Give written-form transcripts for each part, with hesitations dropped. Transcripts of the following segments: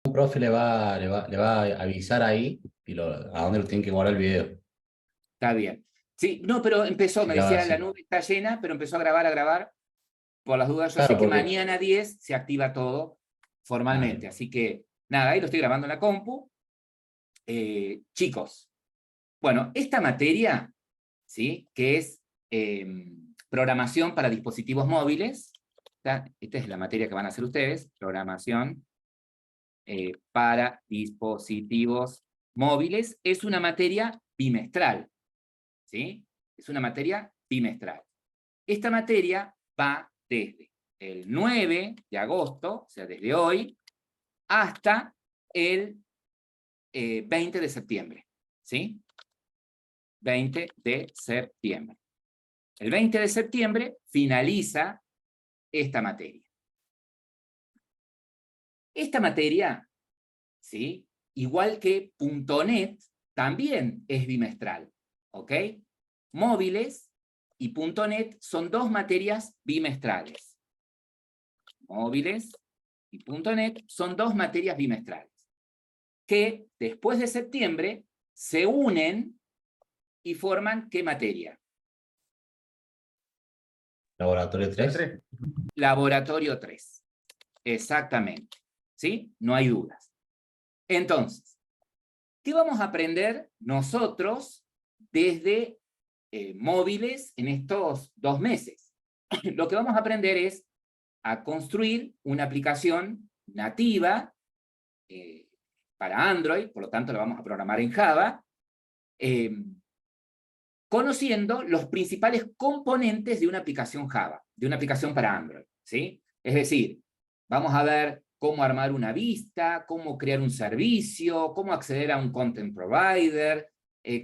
Un profe le va a avisar ahí a dónde lo tienen que guardar el video. Está bien. Sí, no, pero empezó, me Y ahora decía, la sí. nube está llena, pero empezó a grabar. Por las dudas, yo sé Claro, que porque. mañana 10 se activa todo formalmente. Dale. Así que, nada, ahí lo estoy grabando en la compu. Chicos, bueno, esta materia, ¿sí? Que es programación para dispositivos móviles. Esta es la materia que van a hacer ustedes, programación para dispositivos móviles. Es una materia bimestral, ¿sí? Es una materia bimestral. Esta materia va desde el 9 de agosto, o sea, desde hoy, hasta el 20 de septiembre, ¿sí? 20 de septiembre. El 20 de septiembre finaliza esta materia. Esta materia, ¿sí? Igual que .NET, también es bimestral, ¿ok? Móviles y .NET son dos materias bimestrales. Móviles y .NET son dos materias bimestrales que después de septiembre se unen y forman ¿qué materia? Laboratorio 3. Laboratorio 3. Exactamente. ¿Sí? No hay dudas. Entonces, ¿qué vamos a aprender nosotros desde móviles en estos 2 meses? Lo que vamos a aprender es a construir una aplicación nativa para Android, por lo tanto la vamos a programar en Java, conociendo los principales componentes de una aplicación Java, de una aplicación para Android, ¿sí? Es decir, vamos a ver cómo armar una vista, cómo crear un servicio, cómo acceder a un content provider,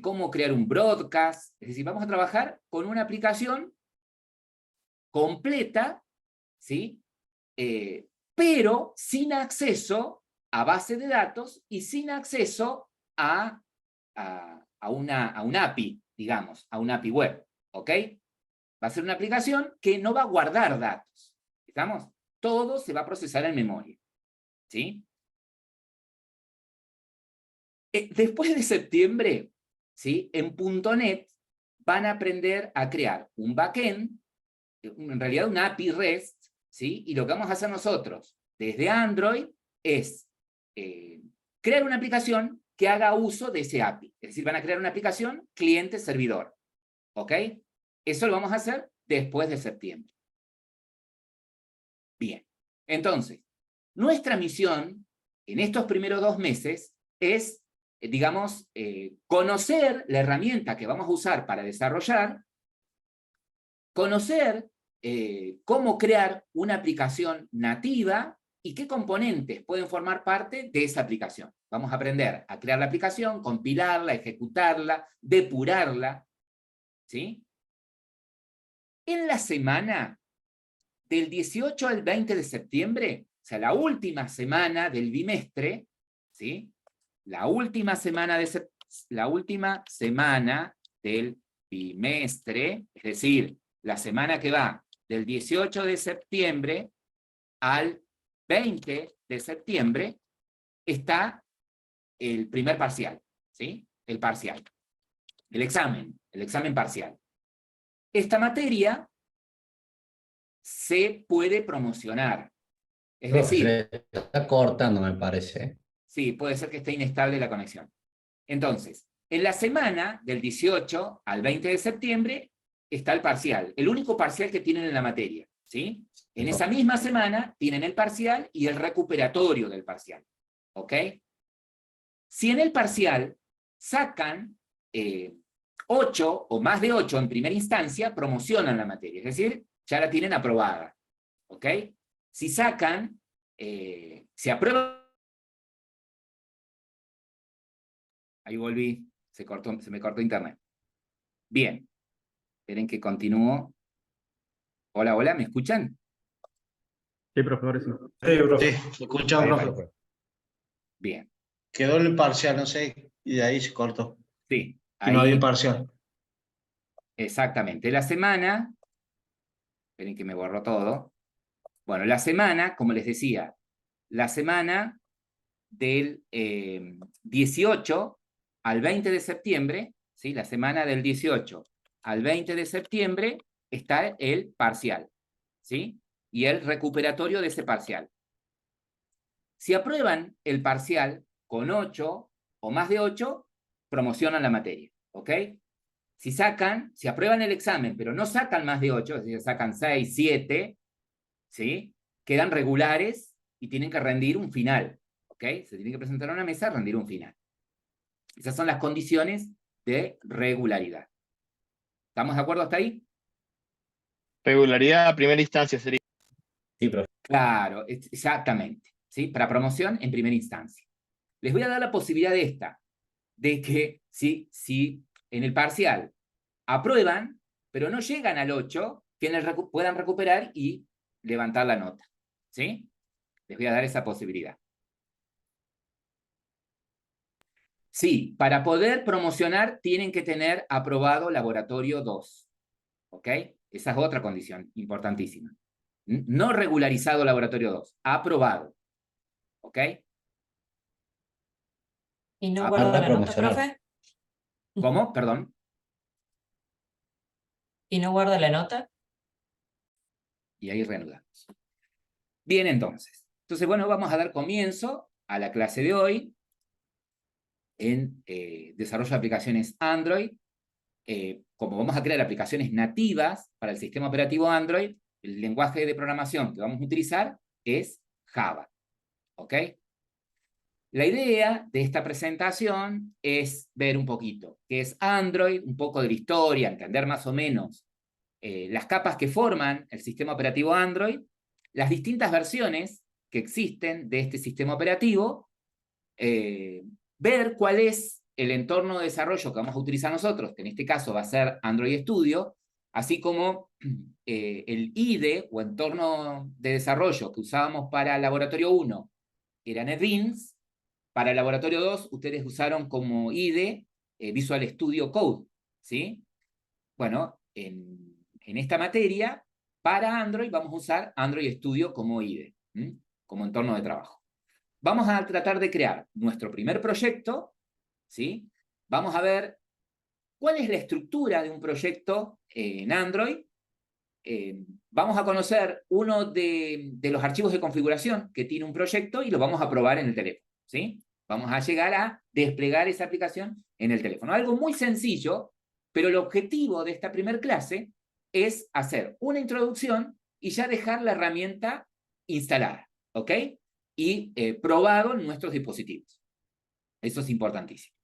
cómo crear un broadcast. Es decir, vamos a trabajar con una aplicación completa, ¿sí? Pero sin acceso a base de datos y sin acceso a un API, digamos, a un API web, ¿ok? Va a ser una aplicación que no va a guardar datos, ¿estamos? Todo se va a procesar en memoria, ¿sí? Después de septiembre, ¿sí? En .NET van a aprender a crear un backend, en realidad una API REST, ¿sí? Y lo que vamos a hacer nosotros desde Android es crear una aplicación que haga uso de ese API. Es decir, van a crear una aplicación cliente-servidor. ¿Ok? Eso lo vamos a hacer después de septiembre. Bien. Entonces, nuestra misión en estos primeros 2 meses es, digamos, conocer la herramienta que vamos a usar para desarrollar, conocer cómo crear una aplicación nativa y qué componentes pueden formar parte de esa aplicación. Vamos a aprender a crear la aplicación, compilarla, ejecutarla, depurarla, ¿sí? En la semana del 18 al 20 de septiembre, o sea, la última semana del bimestre, ¿sí? La última semana del bimestre, es decir, la semana que va del 18 de septiembre al 20 de septiembre, está el primer parcial, ¿sí? El parcial, el examen parcial. Esta materia se puede promocionar, es Profe, se decir, le está cortando, me parece. sí, puede ser que esté inestable la conexión. Entonces, en la semana del 18 al 20 de septiembre está el parcial, el único parcial que tienen en la materia, ¿sí? En esa misma semana tienen el parcial y el recuperatorio del parcial, ¿ok? Si en el parcial sacan 8 o más de 8 en primera instancia, promocionan la materia, es decir, ya la tienen aprobada, ¿ok? Si sacan, se aprueba. Ahí volví, se me cortó internet. Bien, esperen que continúo. Hola, hola, ¿me escuchan? Sí, profe, ahora sí. Sí, profe. Sí, lo escuchamos, Ahí, profe. bien, Quedó el parcial, no sé, y de ahí se cortó. sí, Que no había ahí, parcial. exactamente. La semana, esperen que me borró todo. Bueno, la semana, como les decía, la semana del 18 al 20 de septiembre, ¿sí? La semana del 18 al 20 de septiembre está el parcial, ¿sí? Y el recuperatorio de ese parcial. Si aprueban el parcial con 8 o más de 8, promocionan la materia, ¿ok? Si aprueban el examen, pero no sacan más de 8, es decir, sacan 6, 7, ¿sí? Quedan regulares y tienen que rendir un final, ¿ok? Se tienen que presentar a una mesa a rendir un final. Esas son las condiciones de regularidad. ¿Estamos de acuerdo hasta ahí? Regularidad a primera instancia sería. Sí, profe. Claro, exactamente, ¿sí? Para promoción en primera instancia. Les voy a dar la posibilidad de que si en el parcial aprueban, pero no llegan al 8, puedan recuperar y levantar la nota, ¿sí? Les voy a dar esa posibilidad. Sí, para poder promocionar tienen que tener aprobado laboratorio 2, ¿ok? Esa es otra condición importantísima. No regularizado laboratorio 2, aprobado, ¿ok? ¿Y no Para guarda la nota, promocionar. profe? ¿Cómo? Perdón. ¿Y no guarda la nota? Y ahí reanudamos. Bien, entonces. Bueno, vamos a dar comienzo a la clase de hoy en desarrollo de aplicaciones Android. Como vamos a crear aplicaciones nativas para el sistema operativo Android, el lenguaje de programación que vamos a utilizar es Java, ¿ok? La idea de esta presentación es ver un poquito qué es Android, un poco de la historia, entender más o menos las capas que forman el sistema operativo Android, las distintas versiones que existen de este sistema operativo, ver cuál es el entorno de desarrollo que vamos a utilizar nosotros, que en este caso va a ser Android Studio, así como el IDE o entorno de desarrollo que usábamos para el laboratorio 1 era NetBeans. Para el laboratorio 2 ustedes usaron como IDE Visual Studio Code, ¿sí? Bueno, en esta materia, para Android vamos a usar Android Studio como IDE, como entorno de trabajo. Vamos a tratar de crear nuestro primer proyecto, ¿sí? Vamos a ver cuál es la estructura de un proyecto en Android. Vamos a conocer uno de los archivos de configuración que tiene un proyecto y lo vamos a probar en el teléfono, ¿sí? Vamos a llegar a desplegar esa aplicación en el teléfono. Algo muy sencillo, pero el objetivo de esta primera clase es hacer una introducción y ya dejar la herramienta instalada, ¿ok? Y probado en nuestros dispositivos. Eso es importantísimo.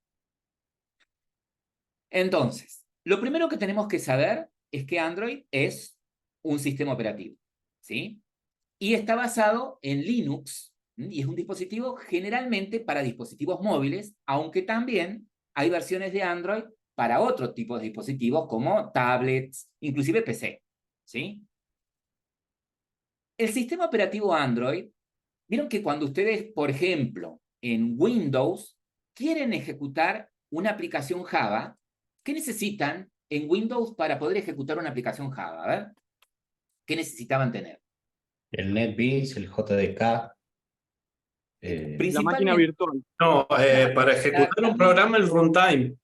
Entonces, lo primero que tenemos que saber es que Android es un sistema operativo, ¿sí? Y está basado en Linux, y es un dispositivo generalmente para dispositivos móviles, aunque también hay versiones de Android para otro tipo de dispositivos como tablets, inclusive PC, ¿sí? El sistema operativo Android, vieron que cuando ustedes, por ejemplo, en Windows, quieren ejecutar una aplicación Java, ¿qué necesitan en Windows para poder ejecutar una aplicación Java? A ver, ¿qué necesitaban tener? El NetBeans, el JDK. La máquina virtual. No, para ejecutar un programa, el runtime.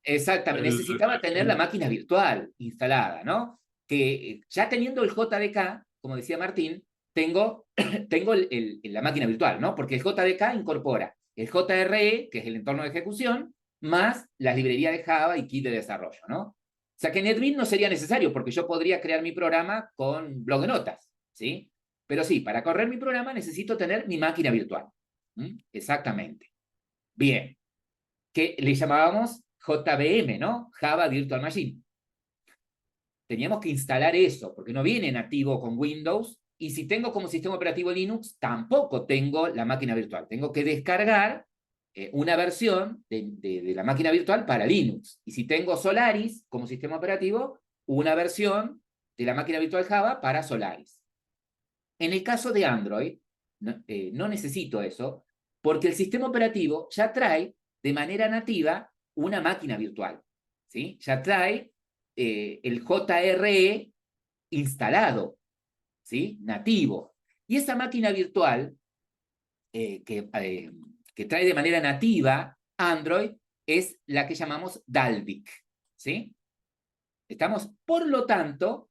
Exactamente, necesitaba tener la máquina virtual instalada, ¿no? Que ya teniendo el JDK, como decía Martín, tengo la máquina virtual, ¿no? Porque el JDK incorpora el JRE, que es el entorno de ejecución, más las librerías de Java y kit de desarrollo, ¿no? O sea que NetBeans no sería necesario, porque yo podría crear mi programa con blog de notas, ¿sí? Pero sí, para correr mi programa necesito tener mi máquina virtual. Exactamente. Bien. Que le llamábamos JVM, ¿no? Java Virtual Machine. Teníamos que instalar eso, porque no viene nativo con Windows, y si tengo como sistema operativo Linux, tampoco tengo la máquina virtual. Tengo que descargar una versión de la máquina virtual para Linux. Y si tengo Solaris como sistema operativo, una versión de la máquina virtual Java para Solaris. En el caso de Android, no necesito eso, porque el sistema operativo ya trae de manera nativa una máquina virtual, ¿sí? Ya trae el JRE instalado, ¿sí? Nativo. Y esa máquina virtual, que que trae de manera nativa Android es la que llamamos Dalvik, ¿sí? ¿Estamos? Por lo tanto,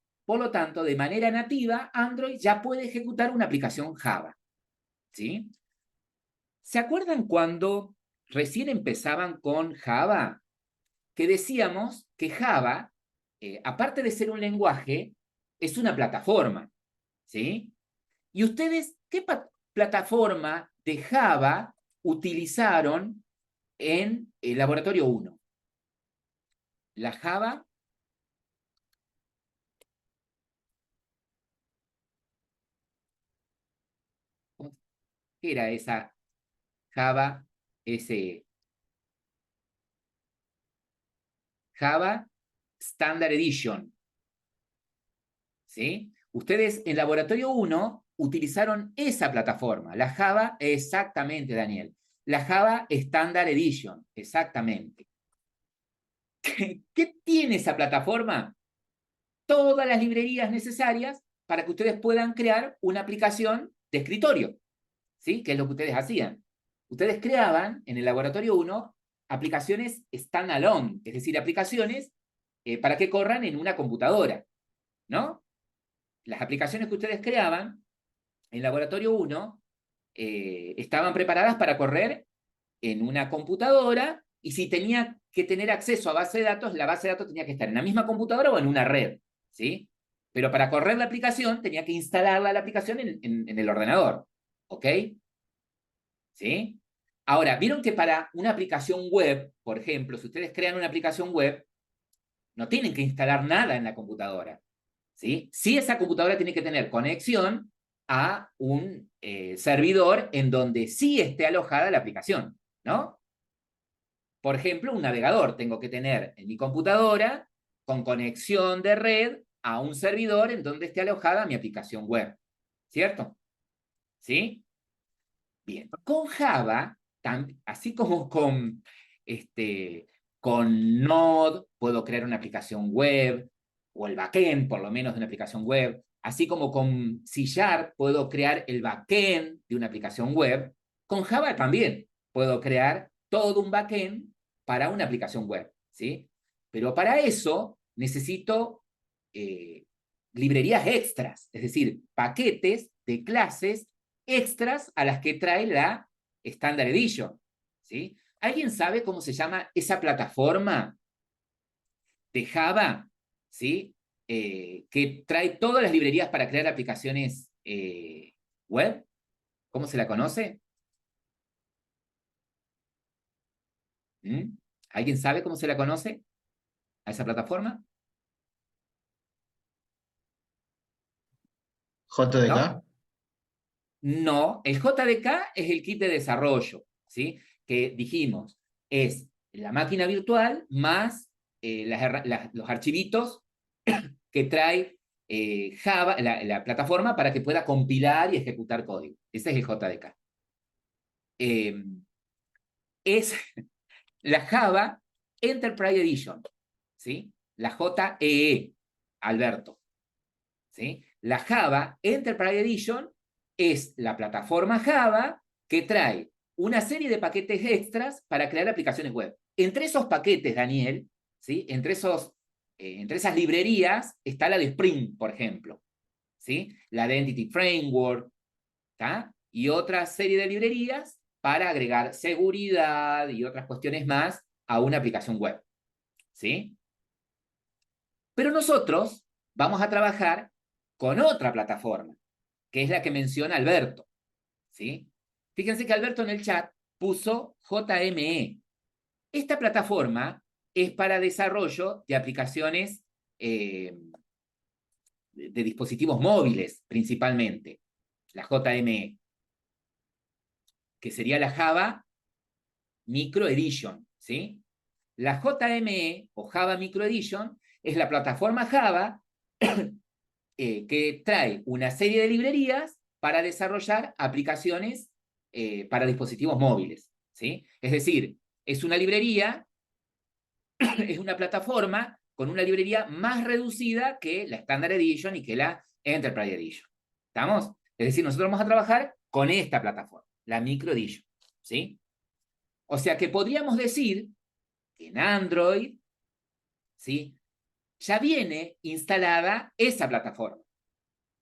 de manera nativa, Android ya puede ejecutar una aplicación Java, ¿sí? ¿Se acuerdan cuando recién empezaban con Java? Que decíamos que Java, aparte de ser un lenguaje, es una plataforma, ¿sí? ¿Y ustedes qué plataforma de Java utilizaron en el laboratorio 1? La Java... ¿Qué era esa Java SE? Java Standard Edition, ¿sí? Ustedes en laboratorio 1 utilizaron esa plataforma, la Java, exactamente, Daniel, la Java Standard Edition, exactamente. ¿Qué tiene esa plataforma? Todas las librerías necesarias para que ustedes puedan crear una aplicación de escritorio, ¿sí? Que es lo que ustedes hacían. Ustedes creaban en el laboratorio 1 aplicaciones standalone, es decir, aplicaciones para que corran en una computadora, ¿no? Las aplicaciones que ustedes creaban en laboratorio 1 estaban preparadas para correr en una computadora, y si tenía que tener acceso a base de datos, la base de datos tenía que estar en la misma computadora o en una red, ¿sí? Pero para correr la aplicación tenía que instalarla la aplicación en el ordenador, ¿ok? ¿Sí? Ahora, vieron que para una aplicación web, por ejemplo, si ustedes crean una aplicación web, no tienen que instalar nada en la computadora, ¿sí? Sí, esa computadora tiene que tener conexión a un servidor en donde sí esté alojada la aplicación, ¿no? Por ejemplo, un navegador tengo que tener en mi computadora con conexión de red a un servidor en donde esté alojada mi aplicación web, ¿cierto? ¿Sí? Bien, con Java, así como con Node puedo crear una aplicación web, o el backend, por lo menos, de una aplicación web, así como con C# puedo crear el backend de una aplicación web, con Java también puedo crear todo un backend para una aplicación web, ¿sí? Pero para eso necesito librerías extras, es decir, paquetes de clases extras a las que trae la Standard Edition, ¿sí? ¿Alguien sabe cómo se llama esa plataforma de Java, ¿sí? Que trae todas las librerías para crear aplicaciones web? ¿Cómo se la conoce? ¿Mm? ¿Alguien sabe cómo se la conoce a esa plataforma? JDK. ¿No? No, el JDK es el kit de desarrollo, ¿sí? Que dijimos, es la máquina virtual más los archivitos que trae Java, la plataforma, para que pueda compilar y ejecutar código. Ese es el JDK. Es la Java Enterprise Edition, ¿sí? La JEE, Alberto, ¿sí? La Java Enterprise Edition es la plataforma Java que trae una serie de paquetes extras para crear aplicaciones web. Entre esos paquetes, Daniel, ¿sí? Entre esas librerías está la de Spring, por ejemplo, ¿sí? La de Entity Framework, ¿tá? Y otra serie de librerías para agregar seguridad y otras cuestiones más a una aplicación web, ¿sí? Pero nosotros vamos a trabajar con otra plataforma, que es la que menciona Alberto, ¿sí? Fíjense que Alberto en el chat puso JME. Esta plataforma es para desarrollo de aplicaciones de dispositivos móviles, principalmente, la JME, que sería la Java Micro Edition, ¿sí? La JME, o Java Micro Edition, es la plataforma Java que trae una serie de librerías para desarrollar aplicaciones para dispositivos móviles, ¿sí? Es decir, es una librería, es una plataforma con una librería más reducida que la Standard Edition y que la Enterprise Edition. ¿Estamos? Es decir, nosotros vamos a trabajar con esta plataforma, la Micro Edition, ¿sí? O sea que podríamos decir que en Android, ¿sí?, ya viene instalada esa plataforma.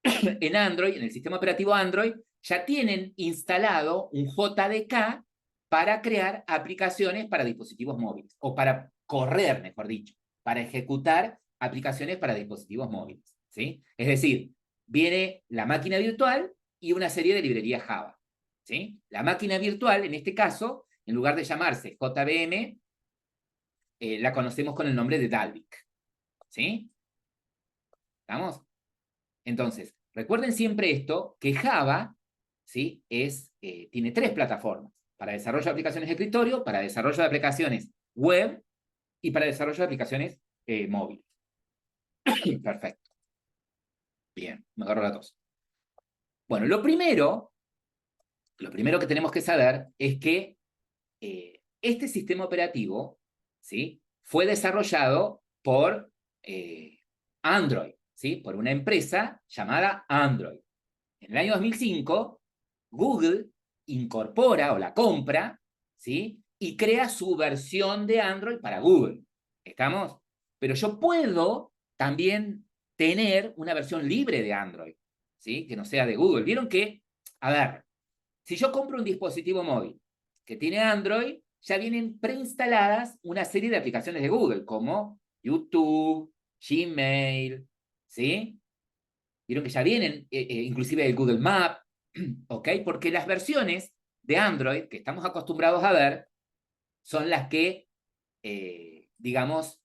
En Android, en el sistema operativo Android, ya tienen instalado un JDK para crear aplicaciones para dispositivos móviles, o para correr, mejor dicho, para ejecutar aplicaciones para dispositivos móviles, ¿sí? Es decir, viene la máquina virtual y una serie de librerías Java, ¿sí? La máquina virtual, en este caso, en lugar de llamarse JVM, la conocemos con el nombre de Dalvik, ¿sí? ¿Estamos? Entonces, recuerden siempre esto, que Java, ¿sí?, tiene 3 plataformas: para desarrollo de aplicaciones de escritorio, para desarrollo de aplicaciones web y para desarrollo de aplicaciones móviles. Perfecto. Bien, me agarro la tos. Bueno, lo primero que tenemos que saber es que este sistema operativo, ¿sí?, fue desarrollado por Android, ¿sí?, por una empresa llamada Android. En el año 2005, Google incorpora o la compra, ¿sí?, y crea su versión de Android para Google. ¿Estamos? Pero yo puedo también tener una versión libre de Android, ¿sí?, que no sea de Google. Vieron que, a ver, si yo compro un dispositivo móvil que tiene Android, ya vienen preinstaladas una serie de aplicaciones de Google, como YouTube, Gmail, ¿sí? Vieron que ya vienen, inclusive el Google Map, ¿ok? Porque las versiones de Android que estamos acostumbrados a ver son las que, digamos,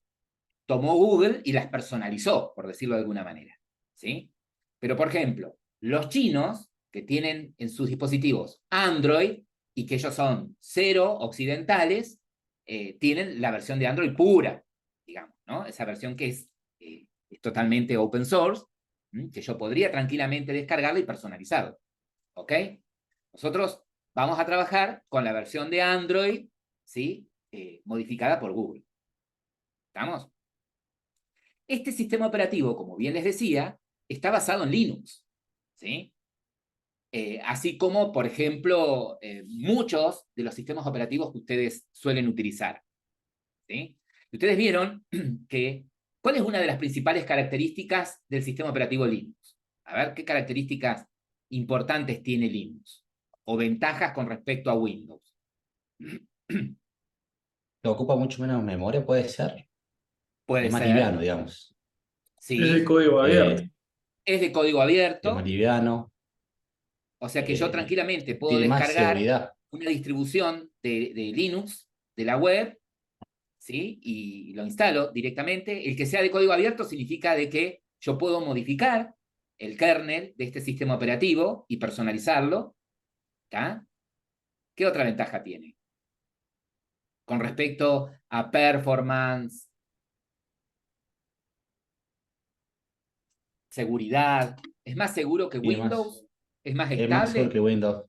tomó Google y las personalizó, por decirlo de alguna manera, ¿sí? Pero, por ejemplo, los chinos, que tienen en sus dispositivos Android, y que ellos son cero occidentales, tienen la versión de Android pura, digamos, ¿no? Esa versión que es totalmente open source, que yo podría tranquilamente descargarla y personalizarla, ¿ok? Nosotros vamos a trabajar con la versión de Android, ¿sí?, modificada por Google. ¿Estamos? Este sistema operativo, como bien les decía, está basado en Linux, ¿sí? Así como, por ejemplo, muchos de los sistemas operativos que ustedes suelen utilizar, ¿sí? Y ustedes vieron que, ¿cuál es una de las principales características del sistema operativo Linux? A ver, ¿qué características importantes tiene Linux? O ventajas con respecto a Windows. Que ocupa mucho menos memoria, puede ser. Puede Es más ser, liviano, digamos. Es de sí. código abierto. Es de código Es más abierto, liviano. o sea que yo tranquilamente puedo Tiene más descargar seguridad. una distribución de Linux de la web, ¿sí?, y lo instalo directamente. El que sea de código abierto significa de que yo puedo modificar el kernel de este sistema operativo y personalizarlo, ¿tá? ¿Qué otra ventaja tiene? Con respecto a performance, seguridad, ¿es más seguro que Tiene Windows? ¿Es más es más seguro estable? que Windows.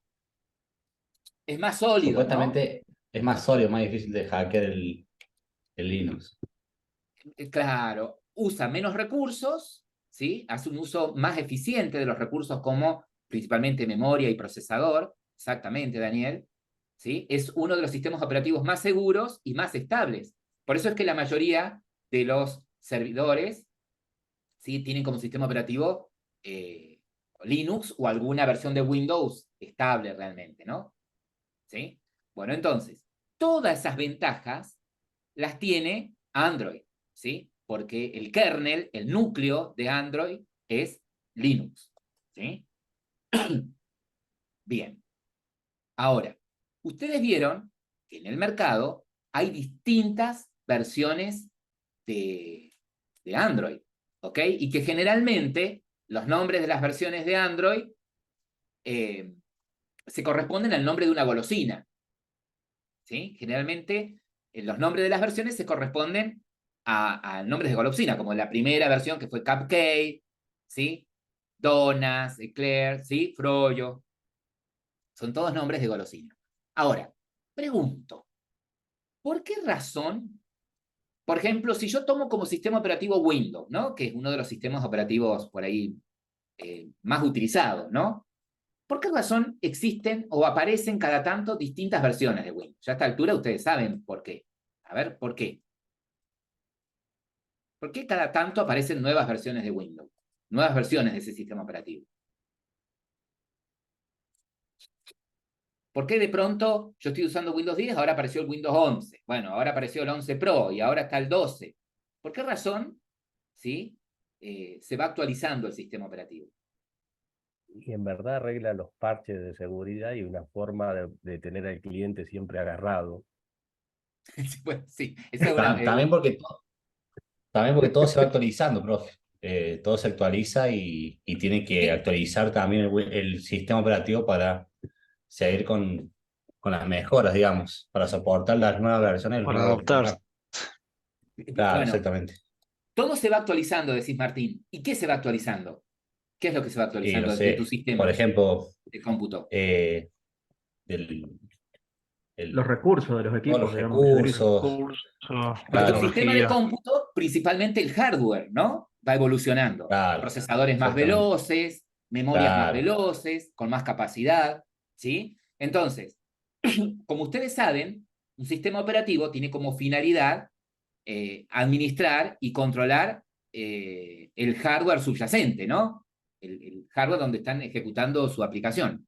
Es más sólido, ¿no? Supuestamente es más sólido, más difícil de hackear el Linux. Claro, usa menos recursos, ¿sí? Hace un uso más eficiente de los recursos como principalmente memoria y procesador. Exactamente, Daniel. ¿Sí? Es uno de los sistemas operativos más seguros y más estables. Por eso es que la mayoría de los servidores, ¿sí?, tienen como sistema operativo Linux o alguna versión de Windows estable realmente, ¿no? ¿Sí? Bueno, entonces, todas esas ventajas las tiene Android, ¿sí? Porque el kernel, el núcleo de Android es Linux, ¿sí? Bien. Ahora, ustedes vieron que en el mercado hay distintas versiones de Android, ¿ok? Y que generalmente los nombres de las versiones de Android se corresponden al nombre de una golosina, ¿sí? Generalmente los nombres de las versiones se corresponden a nombres de golosina, como la primera versión que fue Cupcake, ¿sí? Donas, Eclair, ¿sí? Froyo. Son todos nombres de golosina. Ahora, pregunto, ¿por qué razón? Por ejemplo, si yo tomo como sistema operativo Windows, ¿no?, que es uno de los sistemas operativos por ahí más utilizados, ¿no? ¿Por qué razón existen o aparecen cada tanto distintas versiones de Windows? Ya a esta altura ustedes saben por qué. A ver, ¿por qué? ¿Por qué cada tanto aparecen nuevas versiones de Windows? Nuevas versiones de ese sistema operativo. ¿Por qué de pronto yo estoy usando Windows 10, ahora apareció el Windows 11? Bueno, ahora apareció el 11 Pro y ahora está el 12. ¿Por qué razón, ¿sí? Se va actualizando el sistema operativo? Y en verdad arregla los parches de seguridad y una forma de tener al cliente siempre agarrado. Bueno, sí, esa es una, También porque, también porque todo se va actualizando, profe. Todo se actualiza y tiene que actualizar también el sistema operativo para seguir con las mejoras, digamos, para soportar las nuevas versiones. Para adaptar. Claro, bueno, exactamente. todo se va actualizando, decís Martín. ¿Y qué se va actualizando? ¿Qué es lo que se va Y no actualizando de tu sé, sistema por ejemplo, de cómputo? del, Los recursos de los todos equipos, los digamos, que se utilizan. recursos, Curso, Tu claro, sistema de tecnología. cómputo, principalmente el hardware, ¿no? Va evolucionando. claro, Procesadores más exactamente, veloces, memorias más claro, veloces, con más capacidad, ¿sí? Entonces, como ustedes saben, un sistema operativo tiene como finalidad administrar y controlar el hardware subyacente, ¿no? El hardware donde están ejecutando su aplicación.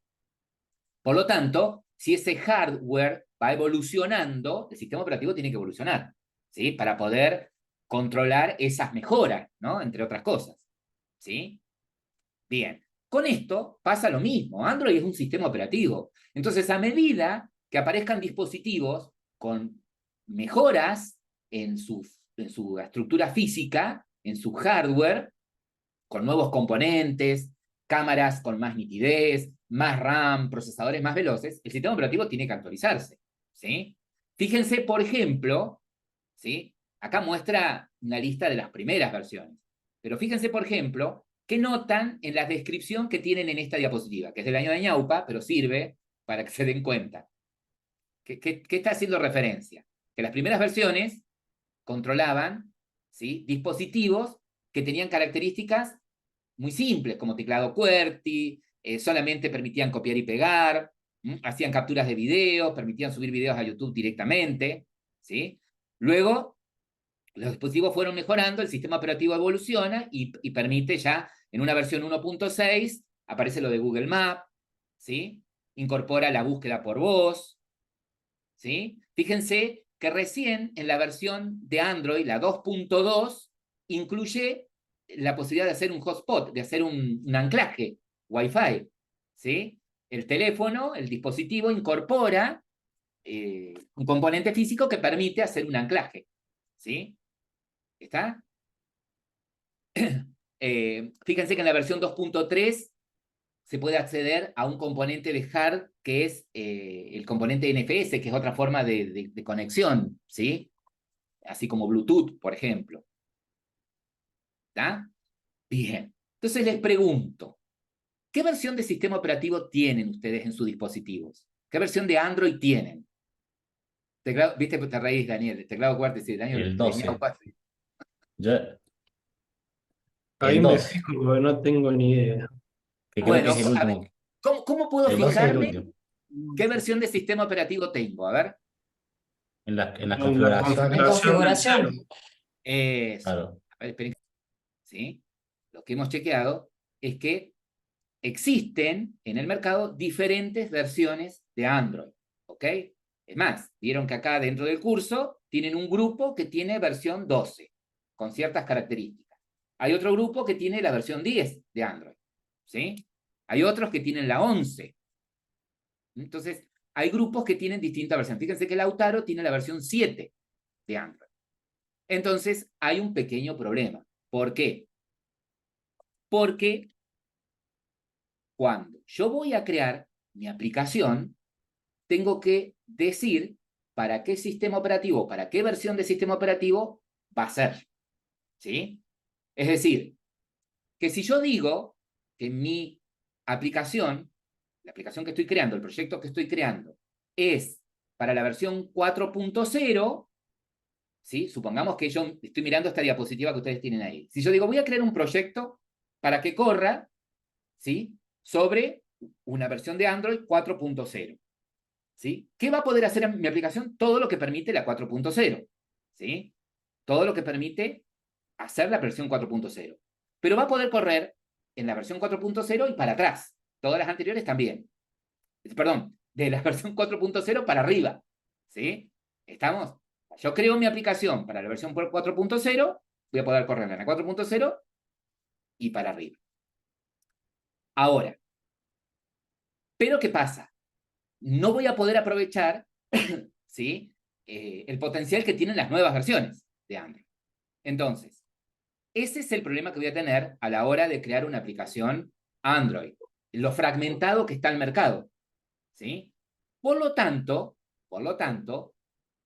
Por lo tanto, si ese hardware va evolucionando, el sistema operativo tiene que evolucionar, ¿sí? Para poder controlar esas mejoras, ¿no? Entre otras cosas, ¿sí? Bien. Con esto pasa lo mismo. Android es un sistema operativo. Entonces, a medida que aparezcan dispositivos con mejoras en su estructura física, en su hardware, con nuevos componentes, cámaras con más nitidez, más RAM, procesadores más veloces, el sistema operativo tiene que actualizarse, ¿sí? Fíjense, por ejemplo, ¿sí? Acá muestra una lista de las primeras versiones, pero fíjense, por ejemplo, qué notan en la descripción que tienen en esta diapositiva, que es del año de ñaupa, pero sirve para que se den cuenta. ¿Qué está haciendo referencia? Que las primeras versiones controlaban, ¿sí? Dispositivos que tenían características muy simples, como teclado QWERTY, solamente permitían copiar y pegar, hacían capturas de videos, permitían subir videos a YouTube directamente, ¿sí? Luego, los dispositivos fueron mejorando, el sistema operativo evoluciona y permite ya, en una versión 1.6, aparece lo de Google Maps, ¿sí? Incorpora la búsqueda por voz, ¿sí? Fíjense que recién en la versión de Android, la 2.2, incluye la posibilidad de hacer un hotspot, de hacer un anclaje Wi-Fi, ¿sí? El teléfono, el dispositivo, incorpora un componente físico que permite hacer un anclaje, ¿sí? ¿Está? Fíjense que en la versión 2.3 se puede acceder a un componente de hard que es el componente NFS, que es otra forma de conexión, ¿sí? Así como Bluetooth, por ejemplo. ¿Está? Bien. Entonces les pregunto, ¿qué versión de sistema operativo tienen ustedes en sus dispositivos? ¿Qué versión de Android tienen? Teclado, viste, te reís, Daniel. El teclado QWERTY, sí, Daniel. el 12. Yo, Ahí el me 12, fijo porque no tengo ni idea. que creo que Bueno, es el a ver, último. ¿cómo puedo El 12 es el fijarme último. qué versión de sistema operativo tengo? A ver. En las En la configuraciones, configuración del celu. Eso. claro, A ver, esperen. ¿Sí? Lo que hemos chequeado es que existen en el mercado diferentes versiones de Android, ¿ok? Es más, vieron que acá dentro del curso tienen un grupo que tiene versión 12, con ciertas características. Hay otro grupo que tiene la versión 10 de Android, ¿sí? Hay otros que tienen la 11. Entonces, hay grupos que tienen distintas versiones. Fíjense que Lautaro tiene la versión 7 de Android. Entonces, hay un pequeño problema. ¿Por qué? Porque cuando yo voy a crear mi aplicación, tengo que decir para qué sistema operativo, para qué versión de sistema operativo va a ser, ¿sí? Es decir, que si yo digo que mi aplicación, la aplicación que estoy creando, el proyecto que estoy creando, es para la versión 4.0, ¿sí? Supongamos que yo estoy mirando esta diapositiva que ustedes tienen ahí. Si yo digo, voy a crear un proyecto para que corra, ¿sí? Sobre una versión de Android 4.0. ¿Sí? ¿Qué va a poder hacer mi aplicación? Todo lo que permite la 4.0. ¿Sí? Todo lo que permite hacer la versión 4.0. Pero va a poder correr en la versión 4.0 y para atrás. Todas las anteriores también. Perdón, de la versión 4.0 para arriba. ¿Sí? ¿Estamos? Yo creo mi aplicación para la versión 4.0, voy a poder correrla en la 4.0 y para arriba. Ahora, ¿pero qué pasa? No voy a poder aprovechar ¿sí? El potencial que tienen las nuevas versiones de Android. Entonces, ese es el problema que voy a tener a la hora de crear una aplicación Android. Lo fragmentado que está el mercado. ¿Sí? Por lo tanto,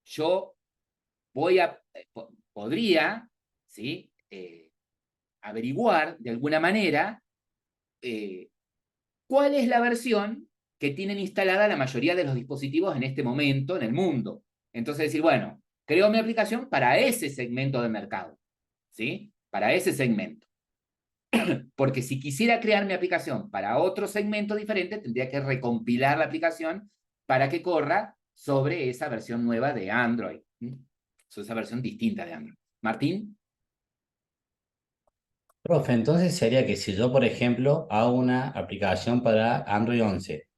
yo podría, ¿sí? Averiguar de alguna manera cuál es la versión que tienen instalada la mayoría de los dispositivos en este momento en el mundo. Entonces decir, bueno, creo mi aplicación para ese segmento de mercado, ¿sí? Para ese segmento. Porque si quisiera crear mi aplicación para otro segmento diferente, tendría que recompilar la aplicación para que corra sobre esa versión nueva de Android. Sobre esa versión distinta de Android. Martín. Profe, entonces sería que si yo, por ejemplo, hago una aplicación para Android 11,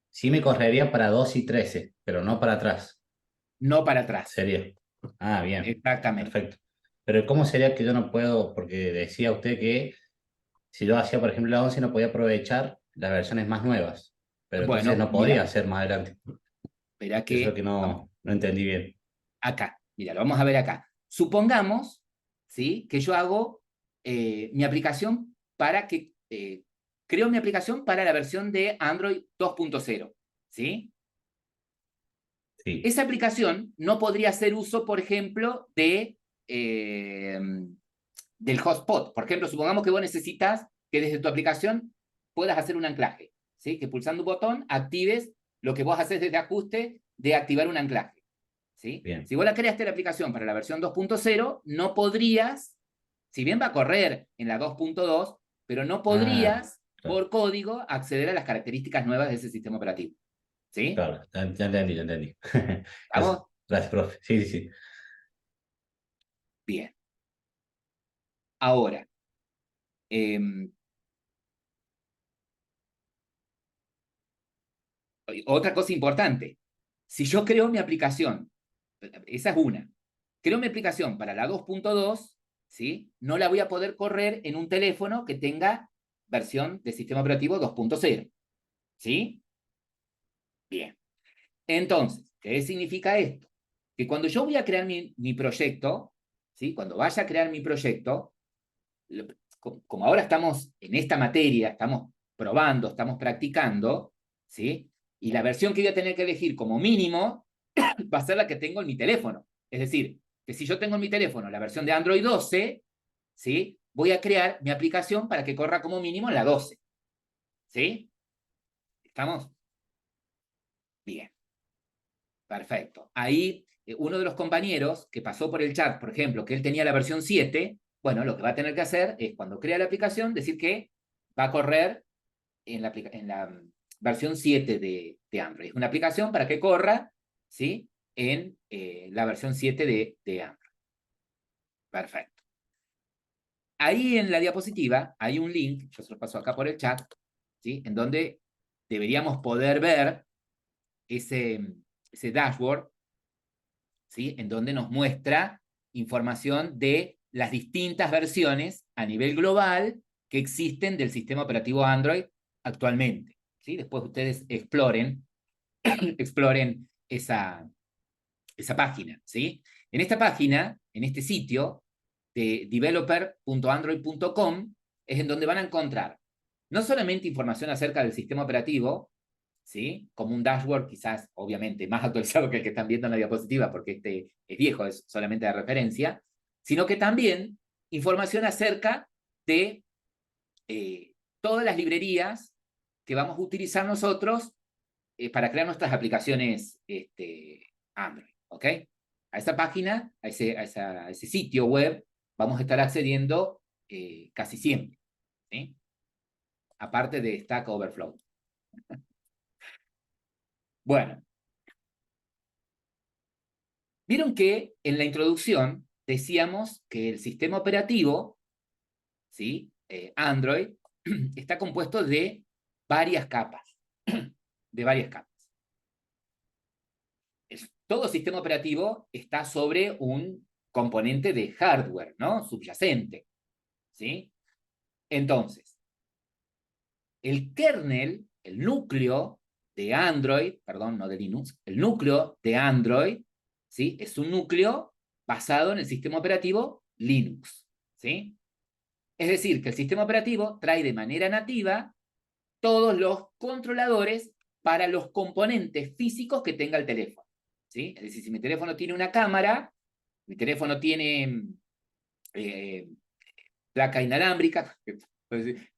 sí me correría para 2 y 13, pero no para atrás. No para atrás. Sería. Ah, bien. Exactamente. Perfecto. Pero ¿cómo sería que yo no puedo? Porque decía usted que si yo hacía, por ejemplo, la 11 no podía aprovechar las versiones más nuevas. Pero entonces Bueno, no podría mira, hacer más adelante. verá Eso es lo que que no entendí bien. acá, mira, lo vamos a ver acá. Supongamos, ¿sí? Que yo hago mi aplicación para que, creo mi aplicación para la versión de Android 2.0, ¿sí? Sí, Esa aplicación no podría hacer uso, por ejemplo, del hotspot. Por ejemplo, supongamos que vos necesitas que desde tu aplicación puedas hacer un anclaje, ¿sí? Que pulsando un botón actives lo que vos haces desde ajuste de activar un anclaje. ¿Sí? bien. Si vos la creaste la aplicación para la versión 2.0, no podrías, si bien va a correr en la 2.2, pero no Ah, podrías, claro, por código, acceder a las características nuevas de ese sistema operativo. ¿Sí? claro, ya entendí, ya entendí. Gracias, ¿Estamos? gracias, profe. Sí, sí, sí. Bien. Ahora, otra cosa importante. Si yo creo mi aplicación, esa es una, creo mi aplicación para la 2.2, ¿sí? No la voy a poder correr en un teléfono que tenga versión de sistema operativo 2.0. ¿Sí? Bien. Entonces, ¿qué significa esto? Que cuando yo voy a crear mi proyecto, ¿sí? Cuando vaya a crear mi proyecto, como ahora estamos en esta materia, estamos probando, estamos practicando, ¿sí? Y la versión que voy a tener que elegir como mínimo va a ser la que tengo en mi teléfono. Es decir, que si yo tengo en mi teléfono la versión de Android 12, ¿sí? Voy a crear mi aplicación para que corra como mínimo en la 12. ¿Sí? ¿Estamos? Bien. Perfecto. Ahí uno de los compañeros que pasó por el chat, por ejemplo, que él tenía la versión 7, bueno, lo que va a tener que hacer es cuando crea la aplicación decir que va a correr en la versión 7 de Android. Es una aplicación para que corra, ¿sí? En la versión 7 de Android. Perfecto. Ahí en la diapositiva hay un link, yo se lo paso acá por el chat, ¿sí? En donde deberíamos poder ver ese dashboard, ¿sí? En donde nos muestra información de las distintas versiones a nivel global que existen del sistema operativo Android actualmente. ¿Sí? Después ustedes exploren esa página. ¿Sí? En esta página, en este sitio de developer.android.com, es en donde van a encontrar no solamente información acerca del sistema operativo, ¿sí? Como un dashboard quizás, obviamente, más actualizado que el que están viendo en la diapositiva, porque este es viejo, es solamente de referencia, sino que también información acerca de todas las librerías que vamos a utilizar nosotros para crear nuestras aplicaciones Android, ¿ok? A esa página, a ese sitio web, vamos a estar accediendo casi siempre, ¿sí? Aparte de Stack Overflow. Bueno, vieron que en la introducción decíamos que el sistema operativo, ¿sí? Android, está compuesto de varias capas. De varias capas. Todo sistema operativo está sobre un componente de hardware, ¿no? Subyacente, ¿sí? Entonces, el kernel, el núcleo de Android, perdón, no de Linux, el núcleo de Android, ¿sí? Es un núcleo basado en el sistema operativo Linux, ¿sí? Es decir, que el sistema operativo trae de manera nativa todos los controladores para los componentes físicos que tenga el teléfono, ¿sí? Es decir, si mi teléfono tiene una cámara, mi teléfono tiene placa inalámbrica,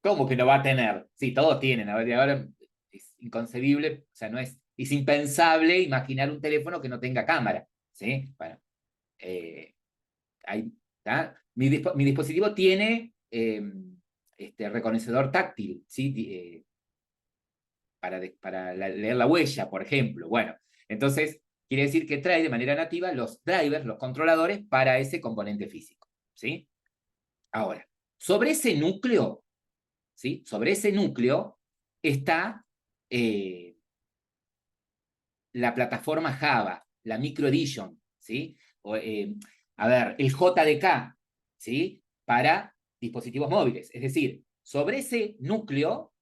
¿cómo que no va a tener? Sí, todos tienen, ahora es inconcebible, o sea, es impensable imaginar un teléfono que no tenga cámara, ¿sí? Bueno, mi dispositivo tiene reconocedor táctil, ¿sí? Para leer la huella, por ejemplo. Bueno, entonces quiere decir que trae de manera nativa los drivers, los controladores para ese componente físico, ¿sí? Ahora, sobre ese núcleo, ¿sí? Sobre ese núcleo está la plataforma Java, la Micro Edition, ¿sí? A ver, el JDK, ¿sí? Para dispositivos móviles. Es decir, sobre ese núcleo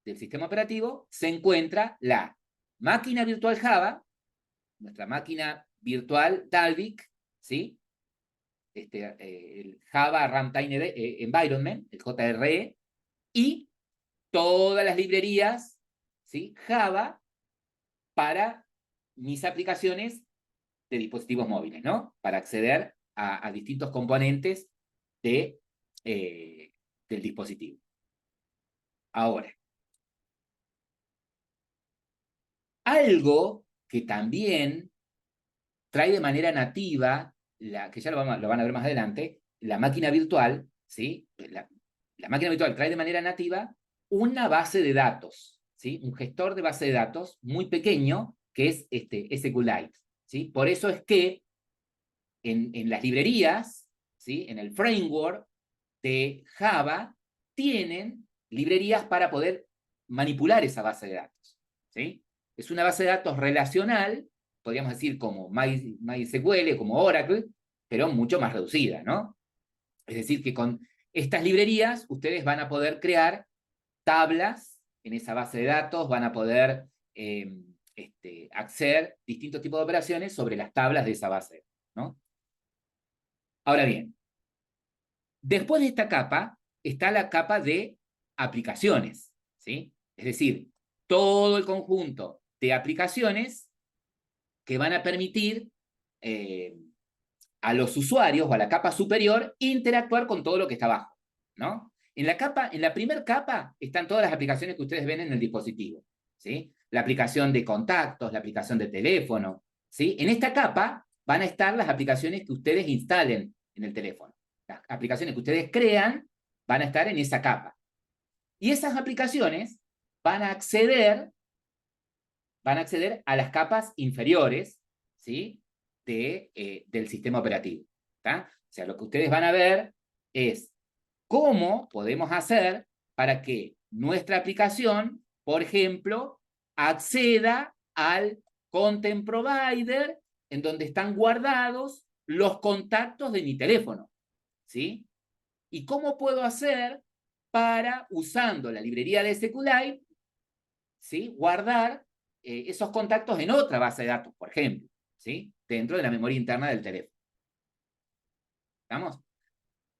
del sistema operativo se encuentra la máquina virtual Java, nuestra máquina virtual Dalvik, ¿sí? El Java Runtime Environment, el JRE, y todas las librerías, ¿sí? Java para mis aplicaciones de dispositivos móviles, ¿no? Para acceder a distintos componentes del dispositivo. Ahora, algo que también trae de manera nativa, que ya lo van a ver más adelante, la máquina virtual, ¿sí? La máquina virtual trae de manera nativa una base de datos, ¿sí? Un gestor de base de datos muy pequeño, que es SQLite, ¿sí? Por eso es que en las librerías, ¿sí? En el framework de Java, tienen librerías para poder manipular esa base de datos, ¿sí? Es una base de datos relacional, podríamos decir como MySQL, como Oracle, pero mucho más reducida, ¿no? Es decir, que con estas librerías ustedes van a poder crear tablas en esa base de datos, van a poder hacer distintos tipos de operaciones sobre las tablas de esa base, ¿no? Ahora bien, después de esta capa está la capa de aplicaciones, ¿sí? Es decir, todo el conjunto de aplicaciones que van a permitir a los usuarios o a la capa superior interactuar con todo lo que está abajo, ¿no? En la primera capa están todas las aplicaciones que ustedes ven en el dispositivo, ¿sí? La aplicación de contactos, la aplicación de teléfono, ¿sí? En esta capa van a estar las aplicaciones que ustedes instalen en el teléfono. Las aplicaciones que ustedes crean van a estar en esa capa. Y esas aplicaciones van a acceder a las capas inferiores, ¿sí? Del sistema operativo, ¿tá? O sea, lo que ustedes van a ver es cómo podemos hacer para que nuestra aplicación, por ejemplo, acceda al content provider en donde están guardados los contactos de mi teléfono, ¿sí? ¿Y cómo puedo hacer para, usando la librería de SQLite, ¿sí? Guardar esos contactos en otra base de datos, por ejemplo, ¿sí? Dentro de la memoria interna del teléfono. ¿Estamos?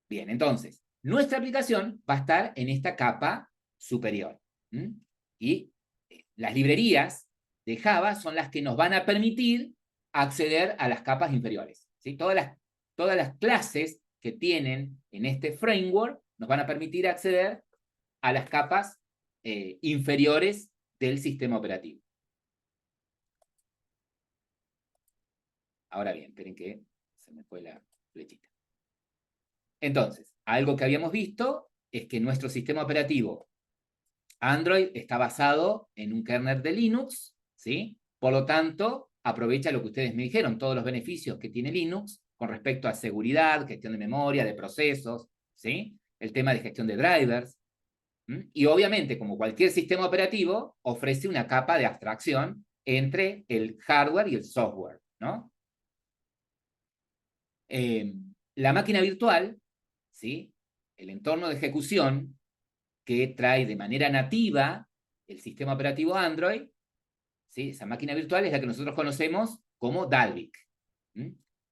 Bien, entonces, nuestra aplicación va a estar en esta capa superior. Y las librerías de Java son las que nos van a permitir acceder a las capas inferiores, ¿sí? Todas las clases que tienen en este framework nos van a permitir acceder a las capas inferiores del sistema operativo. Ahora bien, esperen que se me fue la flechita. Entonces, algo que habíamos visto es que nuestro sistema operativo Android está basado en un kernel de Linux, ¿sí? Por lo tanto, aprovecha lo que ustedes me dijeron, todos los beneficios que tiene Linux con respecto a seguridad, gestión de memoria, de procesos, ¿sí? El tema de gestión de drivers. Y obviamente, como cualquier sistema operativo, ofrece una capa de abstracción entre el hardware y el software, ¿no? La máquina virtual, ¿sí? El entorno de ejecución que trae de manera nativa el sistema operativo Android, ¿sí? Esa máquina virtual es la que nosotros conocemos como Dalvik.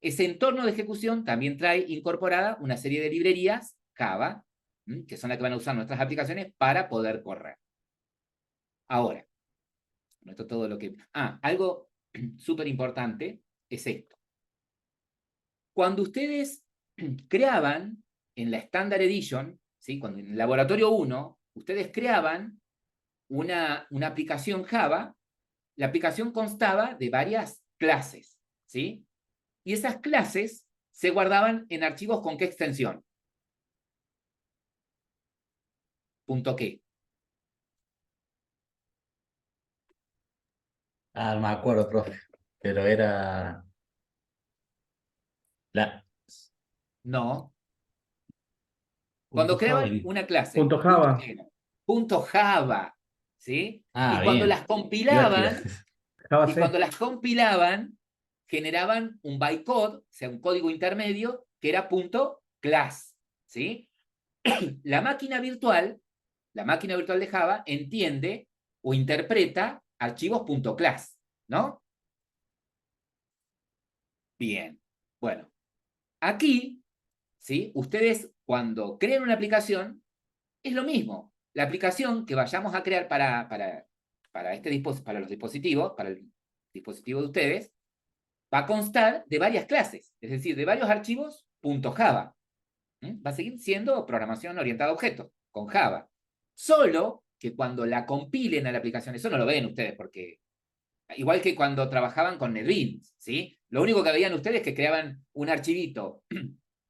Ese entorno de ejecución también trae incorporada una serie de librerías Java, que son las que van a usar nuestras aplicaciones para poder correr. Ahora, esto es todo lo que... algo súper importante es esto. Cuando ustedes creaban en la Standard Edition, ¿sí? Cuando en el Laboratorio 1, ustedes creaban una aplicación Java, la aplicación constaba de varias clases, ¿sí? Y esas clases se guardaban en archivos con qué extensión. ¿Punto qué? No me acuerdo, profe, pero era... No. Cuando creaban una clase. Punto Java. Punto Java, ¿sí? Y cuando bien. las compilaban, Java y C. cuando las compilaban, generaban un bytecode, o sea, un código intermedio, que era punto class, ¿sí? La máquina virtual de Java entiende o interpreta archivos punto class, ¿no? Bien. Bueno, aquí, ¿sí? Ustedes cuando crean una aplicación, es lo mismo. La aplicación que vayamos a crear para los dispositivos, para el dispositivo de ustedes, va a constar de varias clases, es decir, de varios archivos .java. Va a seguir siendo programación orientada a objetos, con Java. Solo que cuando la compilen a la aplicación, eso no lo ven ustedes, porque igual que cuando trabajaban con NetBeans, ¿sí? Lo único que veían ustedes es que creaban un archivito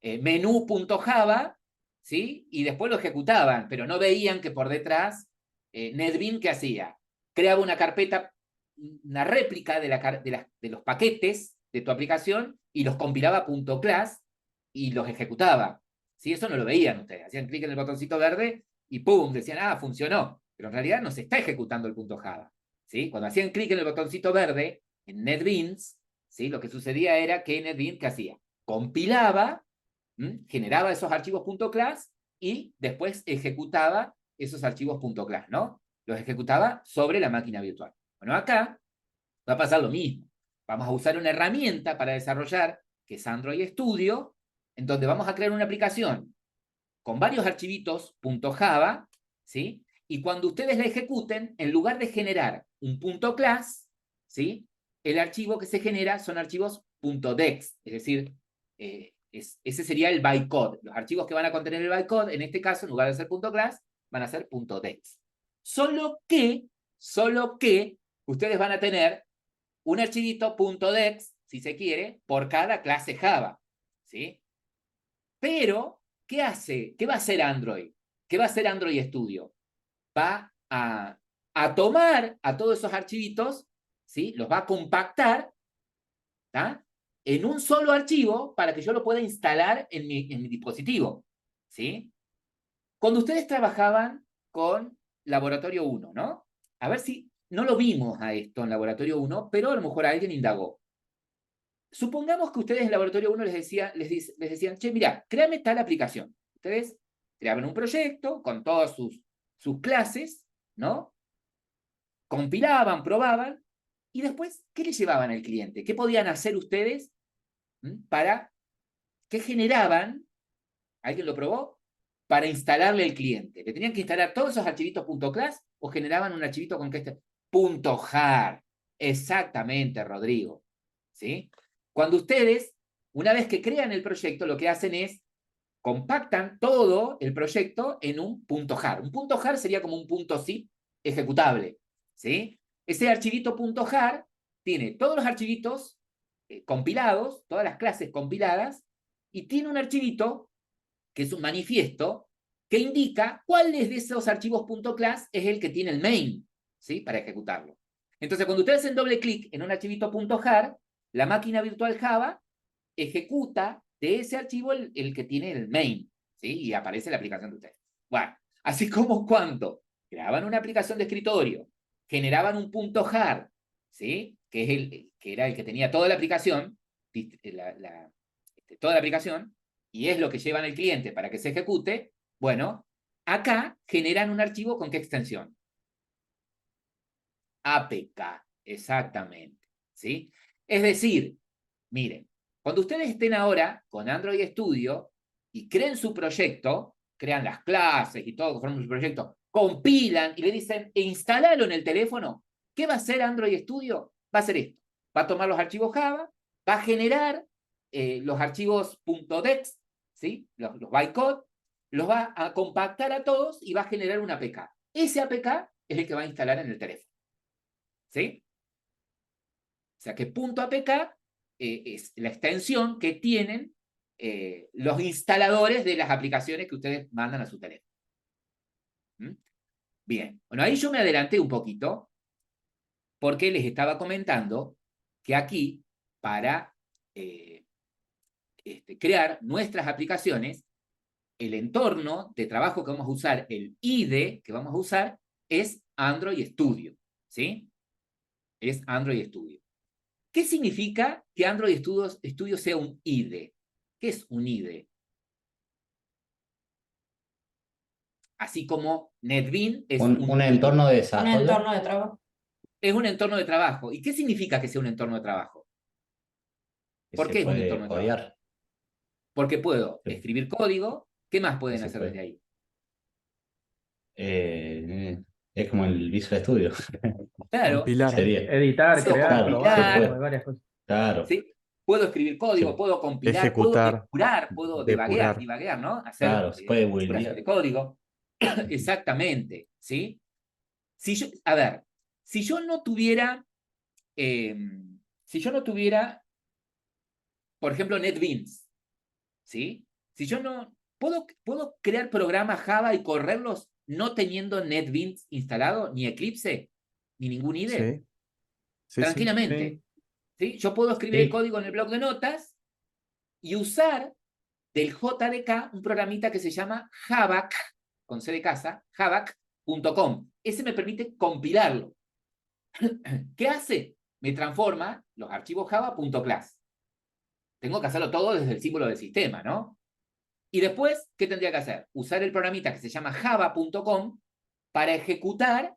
menú.java, ¿sí? Y después lo ejecutaban, pero no veían que por detrás NetBeans, ¿qué hacía? Creaba una carpeta, una réplica de los paquetes de tu aplicación y los compilaba a .class y los ejecutaba. ¿Sí? Eso no lo veían ustedes. Hacían clic en el botoncito verde y ¡pum! Decían, funcionó. Pero en realidad no se está ejecutando el .java. ¿Sí? Cuando hacían clic en el botoncito verde, en NetBeans, ¿sí? Lo que sucedía era que NetBeans, ¿qué hacía? Compilaba, generaba esos archivos .class y después ejecutaba esos archivos .class, ¿no? Los ejecutaba sobre la máquina virtual. Bueno, acá va a pasar lo mismo. Vamos a usar una herramienta para desarrollar, que es Android Studio, en donde vamos a crear una aplicación con varios archivitos .java, ¿sí? Y cuando ustedes la ejecuten, en lugar de generar un .class, ¿sí? El archivo que se genera son archivos .dex, es decir, ese sería el bytecode. Los archivos que van a contener el bytecode, en este caso, en lugar de ser .class, van a ser .dex. Solo que ustedes van a tener un archivito .dex, si se quiere, por cada clase Java, ¿sí? Pero, ¿qué hace? ¿Qué va a hacer Android? ¿Qué va a hacer Android Studio? Va a tomar a todos esos archivitos, ¿sí? Los va a compactar, ¿tá? En un solo archivo para que yo lo pueda instalar en mi dispositivo, ¿sí? Cuando ustedes trabajaban con Laboratorio 1, ¿no? A ver si no lo vimos a esto en Laboratorio 1, pero a lo mejor alguien indagó. Supongamos que ustedes en Laboratorio 1 les decían, che, mira, créame tal aplicación. Ustedes creaban un proyecto con todas sus clases, ¿no? Compilaban, probaban, y después, ¿qué le llevaban al cliente? ¿Qué podían hacer ustedes qué generaban? ¿Alguien lo probó? Para instalarle al cliente. ¿Le tenían que instalar todos esos archivitos .class o generaban un archivito con que .jar? Exactamente, Rodrigo. ¿Sí? Cuando ustedes, una vez que crean el proyecto, lo que hacen es compactan todo el proyecto en un .jar. Un .jar sería como un .zip ejecutable, ¿sí? Ese archivito .jar tiene todos los archivitos compilados, todas las clases compiladas, y tiene un archivito que es un manifiesto, que indica cuáles de esos archivos .class es el que tiene el main, ¿sí? Para ejecutarlo. Entonces, cuando ustedes hacen doble clic en un archivito .jar, la máquina virtual Java ejecuta de ese archivo el que tiene el main, ¿sí? Y aparece la aplicación de ustedes. Bueno, así como cuando creaban una aplicación de escritorio, generaban un .jar, ¿sí? Que era el que tenía toda la aplicación, toda la aplicación, y es lo que llevan al cliente para que se ejecute. Bueno, acá generan un archivo con qué extensión. APK, exactamente, ¿sí? Es decir, miren, cuando ustedes estén ahora con Android Studio y creen su proyecto, crean las clases y todo, forman su proyecto, compilan y le dicen, instálalo en el teléfono, ¿qué va a hacer Android Studio? Va a hacer esto, va a tomar los archivos Java, va a generar los archivos .dex, ¿sí? Los bytecode, los va a compactar a todos y va a generar un APK. Ese APK es el que va a instalar en el teléfono, ¿sí? O sea que .apk es la extensión que tienen los instaladores de las aplicaciones que ustedes mandan a su teléfono. ¿Mm? Bien, bueno, ahí yo me adelanté un poquito porque les estaba comentando que aquí, para crear nuestras aplicaciones, el entorno de trabajo que vamos a usar, el IDE que vamos a usar, es Android Studio, ¿sí? Es Android Studio. ¿Qué significa que Android Studio sea un IDE? ¿Qué es un IDE? Así como NetBeam es Un entorno de Un desarrollo. entorno de trabajo. es un entorno de trabajo. ¿Y qué significa que sea un entorno de trabajo? Que ¿Por se qué es un puede entorno de trabajo? codear. Porque puedo Sí. escribir código. ¿Qué más pueden Se hacer puede. desde ahí? Es como el Visual Studio. Claro, Compilar. Sería. Editar, puedo crear, Claro, probar, se compilar, puede. hay varias cosas. Claro. ¿sí? Puedo escribir código, Se- puedo compilar, puedo Ejecutar, depurar, puedo depurar. divaguear, ¿no? Hacer Claro, se puede depuración buildear. de código. Exactamente, ¿sí? A ver, si yo no tuviera, por ejemplo, NetBeans, ¿sí? Si yo no, ¿puedo crear programas Java y correrlos no teniendo NetBeans instalado, ni Eclipse, ni ningún IDE? Sí, sí, sí. Tranquilamente, ¿sí? Yo puedo escribir el Sí. código en el bloc de notas y usar del JDK un programita que se llama Javac, con C de casa, javac.com. Ese me permite compilarlo. ¿Qué hace? Me transforma los archivos java.class. Tengo que hacerlo todo desde el símbolo del sistema, ¿no? Y después, ¿qué tendría que hacer? Usar el programita que se llama java.com para ejecutar,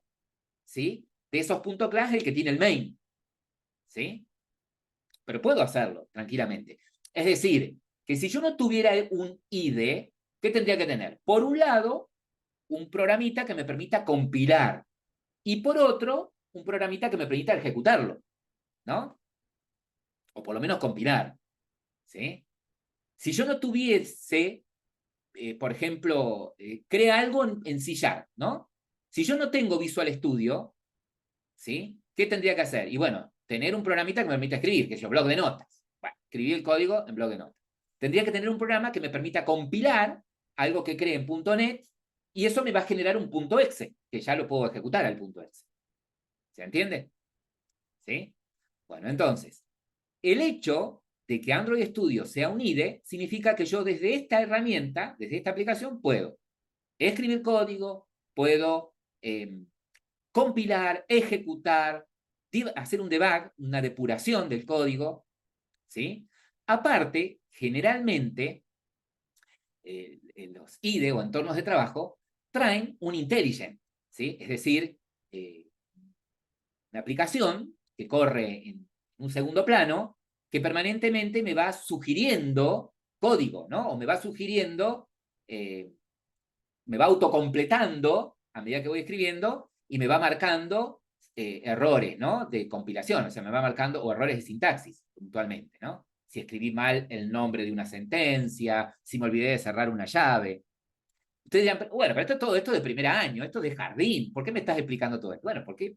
¿sí? De esos .class el que tiene el main, ¿sí? Pero puedo hacerlo tranquilamente. Es decir, que si yo no tuviera un IDE, ¿qué tendría que tener? Por un lado, un programita que me permita compilar y por otro, un programita que me permita ejecutarlo, ¿no? O por lo menos compilar, ¿sí? Si yo no tuviese, por ejemplo, crea algo en C#, ¿no? Si yo no tengo Visual Studio, ¿sí? ¿Qué tendría que hacer? Y bueno, tener un programita que me permita escribir, que es el bloc de notas. Bueno, escribir el código en bloc de notas. Tendría que tener un programa que me permita compilar algo que cree en .NET y eso me va a generar un .exe, que ya lo puedo ejecutar al .exe. ¿Se entiende? ¿Sí? Bueno, entonces, el hecho de que Android Studio sea un IDE significa que yo desde esta herramienta, desde esta aplicación, puedo escribir código, puedo compilar, ejecutar, hacer un debug, una depuración del código, ¿sí? Aparte, generalmente, los IDE o entornos de trabajo traen un IntelliJ, ¿sí? Es decir, una aplicación que corre en un segundo plano que permanentemente me va sugiriendo código, ¿no? O me va sugiriendo, me va autocompletando a medida que voy escribiendo y me va marcando errores, ¿no? De compilación, o sea, me va marcando, o errores de sintaxis, puntualmente, ¿no? Si escribí mal el nombre de una sentencia, si me olvidé de cerrar una llave. Ustedes dirán, bueno, pero todo esto de primer año, esto de jardín, ¿por qué me estás explicando todo esto? Bueno, porque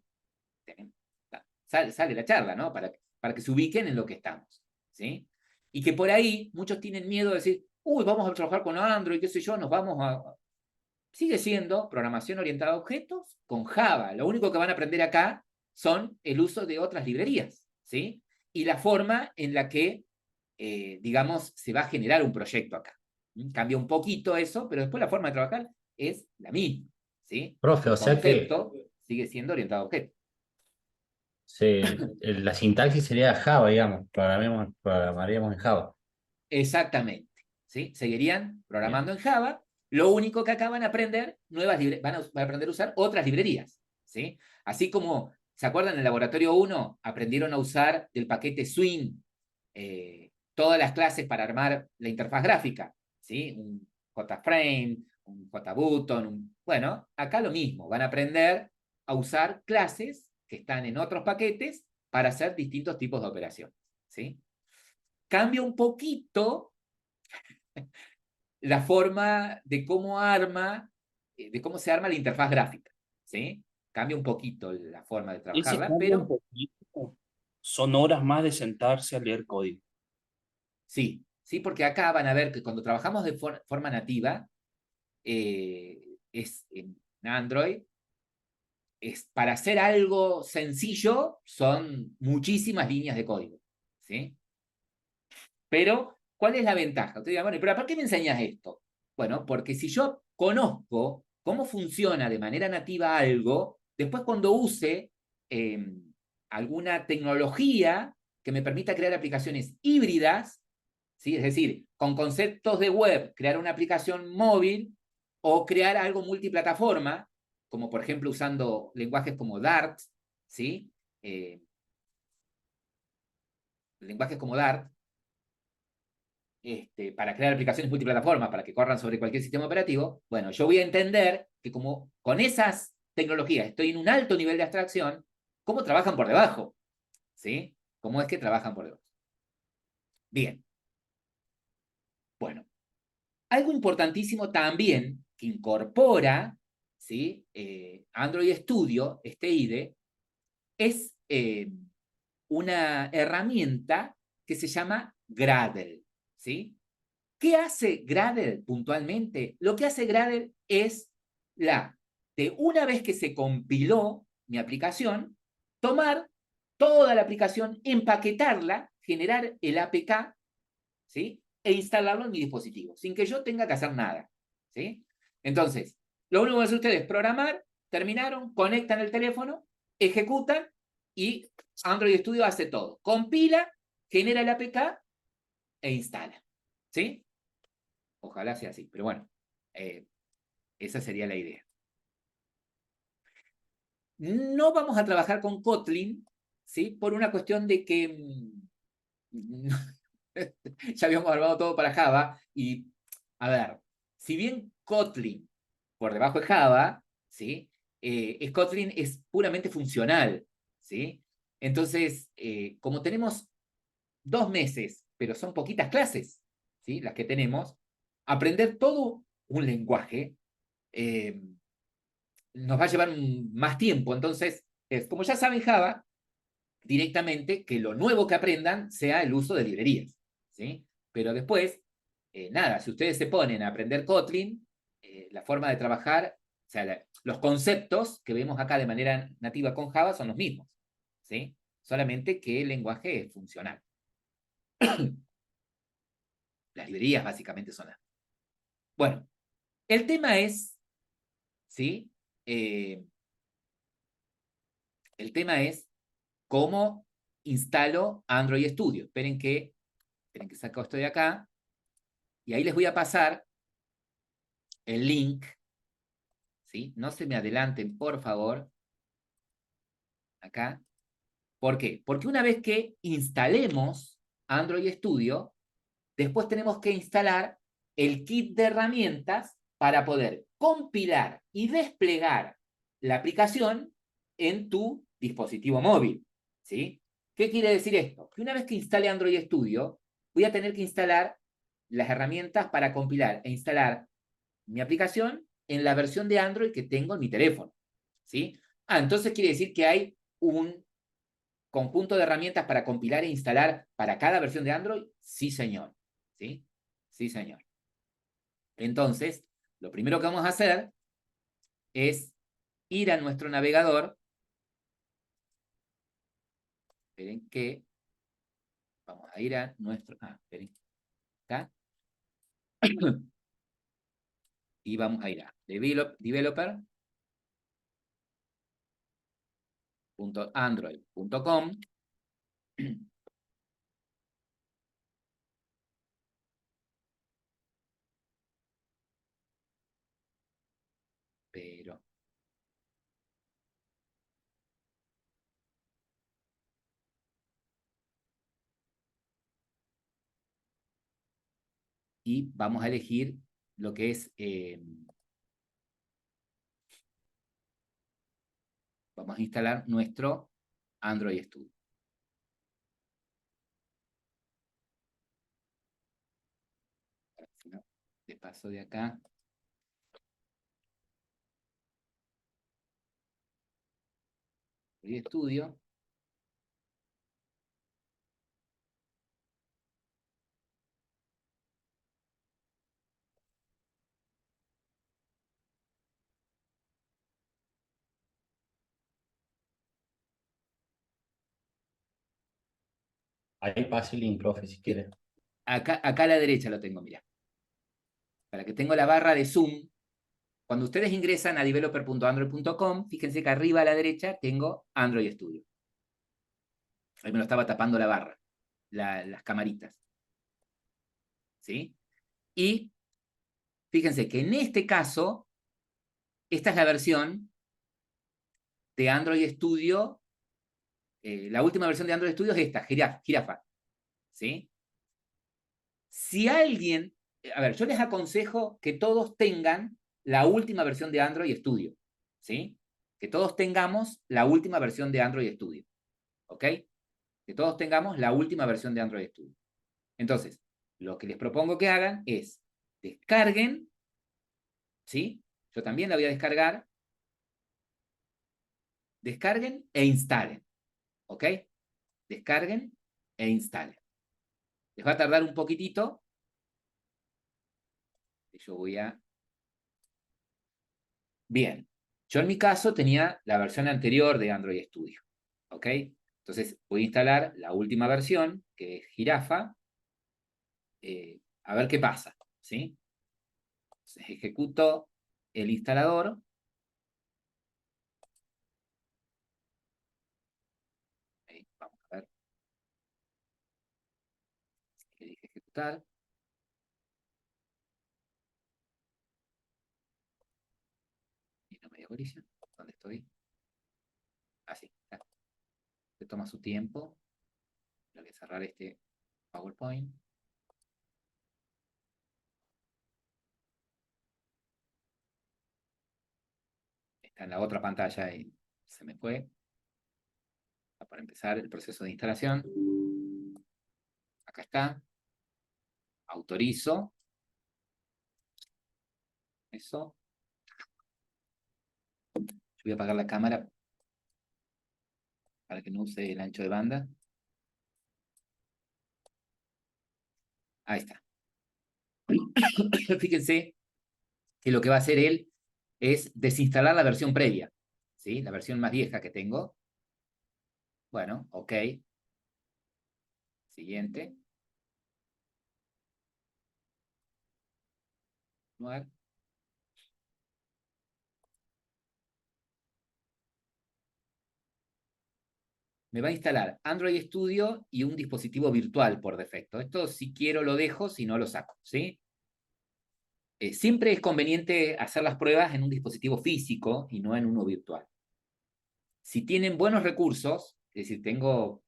sale la charla, ¿no? Para que se ubiquen en lo que estamos, ¿sí? Y que por ahí muchos tienen miedo de decir, uy, vamos a trabajar con Android, qué sé yo, nos vamos sigue siendo programación orientada a objetos con Java. Lo único que van a aprender acá son el uso de otras librerías, ¿sí? Y la forma en la que, digamos, se va a generar un proyecto acá. Cambia un poquito eso, pero después la forma de trabajar es la misma, ¿sí? Profe, El o sea que concepto sigue siendo orientado a objetos. la sintaxis sería Java, digamos, programaríamos en Java. Exactamente, ¿sí? Seguirían Bien. programando en Java, lo único que acá van a aprender van a aprender a usar otras librerías, ¿sí? Así como, ¿se acuerdan en el laboratorio 1? Aprendieron a usar del paquete Swing todas las clases para armar la interfaz gráfica, ¿sí? Un JFrame, un JButton, bueno, acá lo mismo, van a aprender a usar clases que están en otros paquetes para hacer distintos tipos de operaciones, ¿sí? Cambia un poquito la forma de cómo de cómo se arma la interfaz gráfica, ¿sí? Cambia un poquito la forma de Ese trabajarla, cambia un pero poquito. Son horas más de sentarse a leer código. sí, sí, porque acá van a ver que cuando trabajamos de forma nativa, es en Android, para hacer algo sencillo son muchísimas líneas de código, ¿sí? Pero, ¿cuál es la ventaja? Usted dirá, bueno, pero ¿para qué me enseñas esto? Bueno, porque si yo conozco cómo funciona de manera nativa algo, después cuando use alguna tecnología que me permita crear aplicaciones híbridas, ¿sí? Es decir, con conceptos de web, crear una aplicación móvil o crear algo multiplataforma, como por ejemplo usando lenguajes como Dart, ¿sí? Lenguajes como Dart, para crear aplicaciones multiplataformas, para que corran sobre cualquier sistema operativo, bueno, yo voy a entender que como con esas tecnologías estoy en un alto nivel de abstracción, ¿cómo trabajan por debajo? ¿Sí? ¿Cómo es que trabajan por debajo? Bien. Bueno, algo importantísimo también que incorpora, ¿sí? Android Studio, este IDE, es una herramienta que se llama Gradle, ¿sí? ¿Qué hace Gradle puntualmente? Lo que hace Gradle es de una vez que se compiló mi aplicación, tomar toda la aplicación, empaquetarla, generar el APK, ¿sí? E instalarlo en mi dispositivo, sin que yo tenga que hacer nada, ¿sí? Entonces, lo único que hacen ustedes es programar, terminaron, conectan el teléfono, ejecutan y Android Studio hace todo. Compila, genera el APK e instala, ¿sí? Ojalá sea así, pero bueno, esa sería la idea. No vamos a trabajar con Kotlin, ¿sí? Por una cuestión de que ya habíamos armado todo para Java y, a ver, si bien Kotlin por debajo de Java, ¿sí? Kotlin es puramente funcional, ¿sí? Entonces, como tenemos 2 meses, pero son poquitas clases, ¿sí? Las que tenemos, aprender todo un lenguaje nos va a llevar más tiempo. Entonces, como ya saben Java, directamente que lo nuevo que aprendan sea el uso de librerías, ¿sí? Pero después, nada, si ustedes se ponen a aprender Kotlin, la forma de trabajar, o sea, los conceptos que vemos acá de manera nativa con Java son los mismos, ¿sí? Solamente que el lenguaje es funcional. Las librerías básicamente son las. Bueno, el tema es, ¿sí? El tema es cómo instalo Android Studio. Esperen que saco esto de acá. Y ahí les voy a pasar el link. ¿Sí? No se me adelanten, por favor. Acá. ¿Por qué? Porque una vez que instalemos Android Studio, después tenemos que instalar el kit de herramientas para poder compilar y desplegar la aplicación en tu dispositivo móvil, ¿sí? ¿Qué quiere decir esto? Que una vez que instale Android Studio, voy a tener que instalar las herramientas para compilar e instalar mi aplicación en la versión de Android que tengo en mi teléfono, ¿sí? Entonces quiere decir que hay un conjunto de herramientas para compilar e instalar para cada versión de Android. Sí, señor. ¿Sí? Sí, señor. Entonces, lo primero que vamos a hacer es ir a nuestro navegador. Esperen que vamos a ir a nuestro... esperen. Acá. Y vamos a ir a developer.android.com. Pero... y vamos a elegir lo que es... vamos a instalar nuestro Android Studio. Si no, le paso de acá. Android Studio. Ahí pasa el link, profe, si quiere. Acá a la derecha lo tengo, mira. Para que tengo la barra de Zoom. Cuando ustedes ingresan a developer.android.com, fíjense que arriba a la derecha tengo Android Studio. Ahí me lo estaba tapando la barra, las camaritas. ¿Sí? Y fíjense que en este caso, esta es la versión de Android Studio. La última versión de Android Studio es esta, Jirafa. ¿Sí? Si alguien... A ver, yo les aconsejo que todos tengan la última versión de Android Studio. ¿Sí? Que todos tengamos la última versión de Android Studio. ¿Ok? Que todos tengamos la última versión de Android Studio. Entonces, lo que les propongo que hagan es descarguen, ¿sí? Yo también la voy a descargar. Descarguen e instalen, ¿ok? Descarguen e instalen. Les va a tardar un poquitito. Yo voy a... Bien. Yo en mi caso tenía la versión anterior de Android Studio, ¿ok? Entonces voy a instalar la última versión, que es Jirafa, a ver qué pasa, ¿sí? Entonces ejecuto el instalador. Ahí, vamos a ver. Le dije ejecutar. Y no me dio colisión. ¿Dónde estoy? Así. Se toma su tiempo. Voy a cerrar este PowerPoint. Está en la otra pantalla y se me fue. Para empezar el proceso de instalación. Acá está. Autorizo. Eso. Yo voy a apagar la cámara para que no use el ancho de banda. Ahí está. Fíjense que lo que va a hacer él es desinstalar la versión previa. ¿Sí? La versión más vieja que tengo. Bueno, ok. Siguiente. Continuar. Me va a instalar Android Studio y un dispositivo virtual por defecto. Esto si quiero lo dejo, si no lo saco, ¿sí? Siempre es conveniente hacer las pruebas en un dispositivo físico y no en uno virtual. Si tienen buenos recursos, es decir, tengo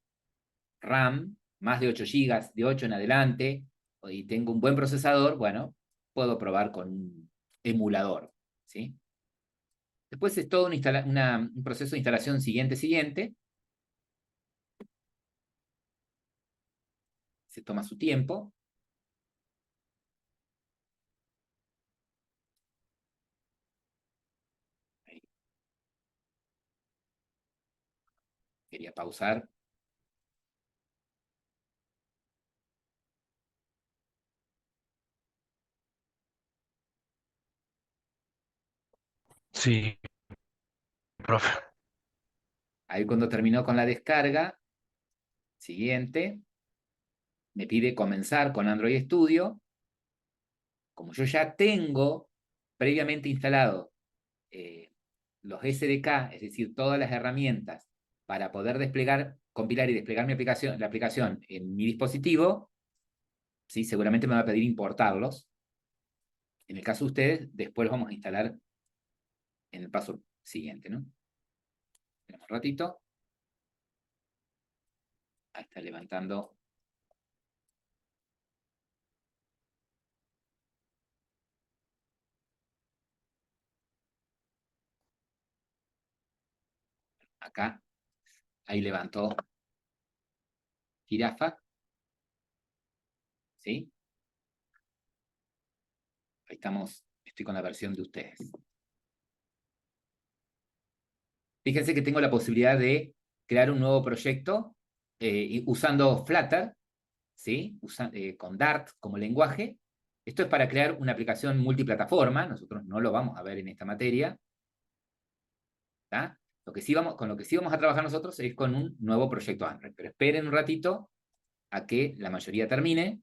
RAM, más de 8 GB, de 8 en adelante, y tengo un buen procesador, bueno, puedo probar con un emulador, ¿sí? Después es todo un proceso de instalación siguiente. Se toma su tiempo. Quería pausar. Sí, profe. Ahí cuando terminó con la descarga, siguiente, me pide comenzar con Android Studio. Como yo ya tengo previamente instalado los SDK, es decir, todas las herramientas para poder desplegar, compilar y desplegar la aplicación en mi dispositivo, ¿sí? Seguramente me va a pedir importarlos. En el caso de ustedes, después los vamos a instalar en el paso siguiente, ¿no? Esperamos un ratito. Ahí está levantando. Acá. Ahí levantó Jirafa. ¿Sí? Ahí estamos. Estoy con la versión de ustedes. Fíjense que tengo la posibilidad de crear un nuevo proyecto usando Flutter, ¿sí? Con Dart como lenguaje. Esto es para crear una aplicación multiplataforma. Nosotros no lo vamos a ver en esta materia. ¿Tá? Con lo que sí vamos a trabajar nosotros es con un nuevo proyecto Android. Pero esperen un ratito a que la mayoría termine.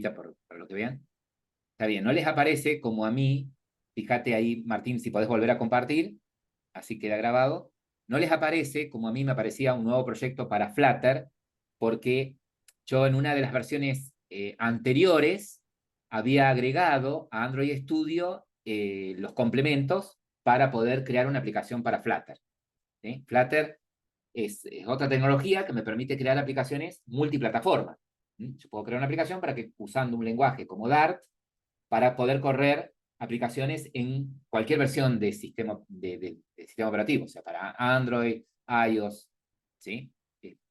Para lo que vean. Está bien, no les aparece como a mí. Fíjate ahí, Martín, si podés volver a compartir. Así queda grabado. No les aparece como a mí me aparecía un nuevo proyecto para Flutter, porque yo en una de las versiones anteriores había agregado a Android Studio los complementos para poder crear una aplicación para Flutter. ¿Sí? Flutter es otra tecnología que me permite crear aplicaciones multiplataforma. Yo puedo crear una aplicación para que, usando un lenguaje como Dart, para poder correr aplicaciones en cualquier versión de sistema operativo, o sea, para Android, iOS, ¿sí?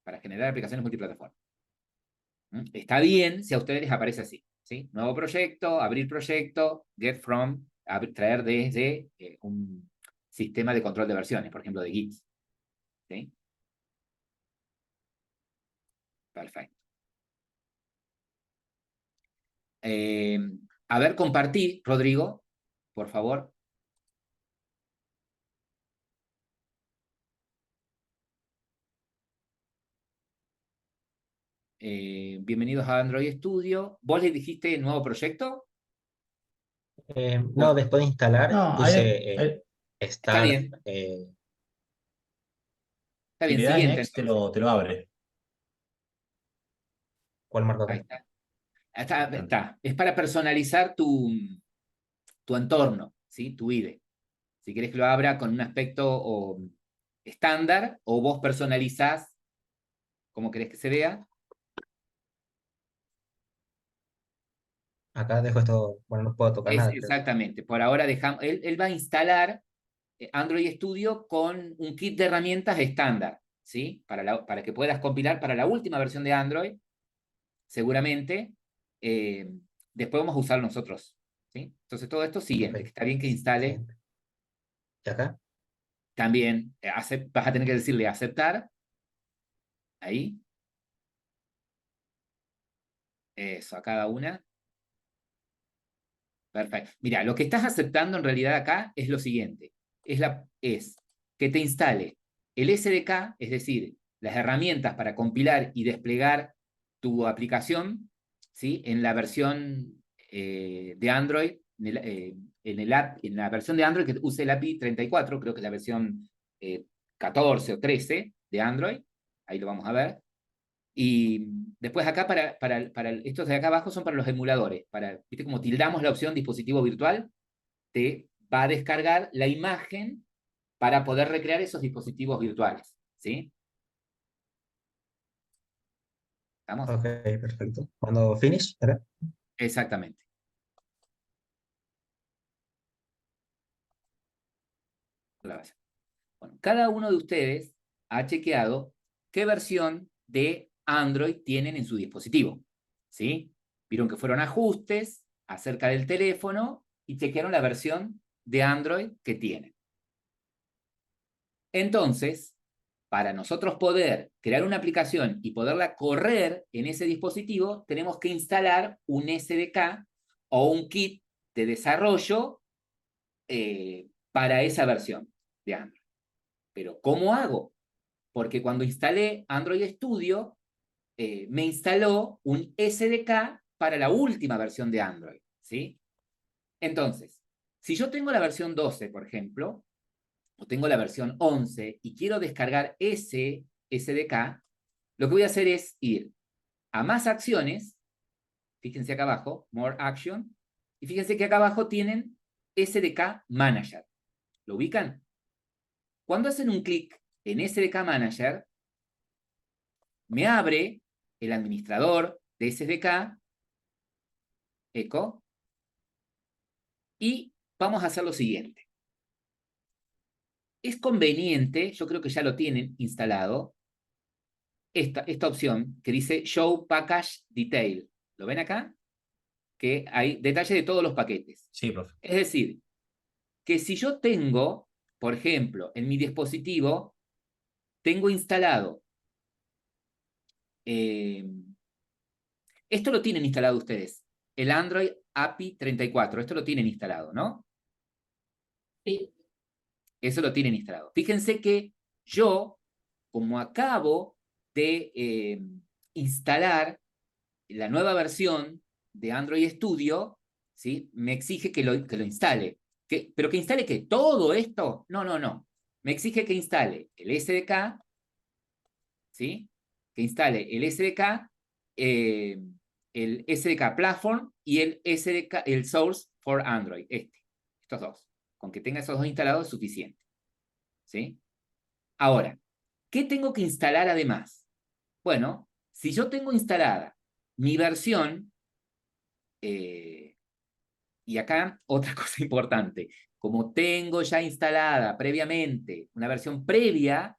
Para generar aplicaciones multiplataforma. Está bien si a ustedes les aparece así, ¿sí? Nuevo proyecto, abrir proyecto, get from, traer desde un sistema de control de versiones, por ejemplo, de Git. ¿Sí? Perfecto. A ver, compartí, Rodrigo, por favor. Bienvenidos a Android Studio. ¿Vos le dijiste nuevo proyecto? No, después de instalar No, puse Está Start. bien, está si bien. le das Siguiente, next, entonces. te lo abre. ¿Cuál marco Ahí acá? está. Está. Es para personalizar tu entorno, ¿sí? Tu IDE. Si querés que lo abra con un aspecto estándar, o vos personalizás como querés que se vea. Acá dejo esto, bueno, no puedo tocar nada, creo. Exactamente. Por ahora dejamos. Él va a instalar Android Studio con un kit de herramientas estándar, ¿sí? Para que puedas compilar para la última versión de Android, seguramente. Después vamos a usar nosotros, ¿sí? Entonces todo esto siguiente, que está bien que instale. Siguiente. ¿Y acá? También vas a tener que decirle aceptar. Ahí. Eso, a cada una. Perfecto. Mira, lo que estás aceptando en realidad acá es lo siguiente. Es que te instale el SDK, es decir, las herramientas para compilar y desplegar tu aplicación, ¿sí? En la versión de Android, en la versión de Android que use el API 34, creo que es la versión 14 o 13 de Android. Ahí lo vamos a ver. Y después acá, estos de acá abajo son para los emuladores. ¿Viste como tildamos la opción dispositivo virtual? Te va a descargar la imagen para poder recrear esos dispositivos virtuales. ¿Sí? ¿Estamos? Ok, perfecto. Cuando finish, acá. Exactamente. Bueno, cada uno de ustedes ha chequeado qué versión de Android tienen en su dispositivo. ¿Sí? Vieron que fueron ajustes acerca del teléfono y chequearon la versión de Android que tienen. Entonces, para nosotros poder crear una aplicación y poderla correr en ese dispositivo, tenemos que instalar un SDK o un kit de desarrollo para esa versión de Android. Pero ¿cómo hago? Porque cuando instalé Android Studio, me instaló un SDK para la última versión de Android, ¿sí? Entonces, si yo tengo la versión 12, por ejemplo, o tengo la versión 11 y quiero descargar ese SDK, lo que voy a hacer es ir a más acciones, fíjense acá abajo, More Action, y fíjense que acá abajo tienen SDK Manager. ¿Lo ubican? Cuando hacen un clic en SDK Manager, me abre el administrador de SDK, Echo, y vamos a hacer lo siguiente. Es conveniente, yo creo que ya lo tienen instalado, esta opción que dice Show Package Detail. ¿Lo ven acá? Que hay detalle de todos los paquetes. Sí, profe. Es decir, que si yo tengo, por ejemplo, en mi dispositivo, tengo instalado, esto lo tienen instalado ustedes, el Android API 34, esto lo tienen instalado, ¿no? Sí. Eso lo tienen instalado. Fíjense que yo, como acabo de instalar la nueva versión de Android Studio, ¿sí? Me exige que lo instale. ¿Pero que instale qué? ¿Todo esto? No, no, no. Me exige que instale el SDK, ¿sí? Que instale el SDK, el SDK Platform y el SDK, el Source for Android, estos dos. Con que tenga esos dos instalados es suficiente, ¿sí? Ahora, ¿qué tengo que instalar además? Bueno, si yo tengo instalada mi versión, y acá otra cosa importante, como tengo ya instalada previamente una versión previa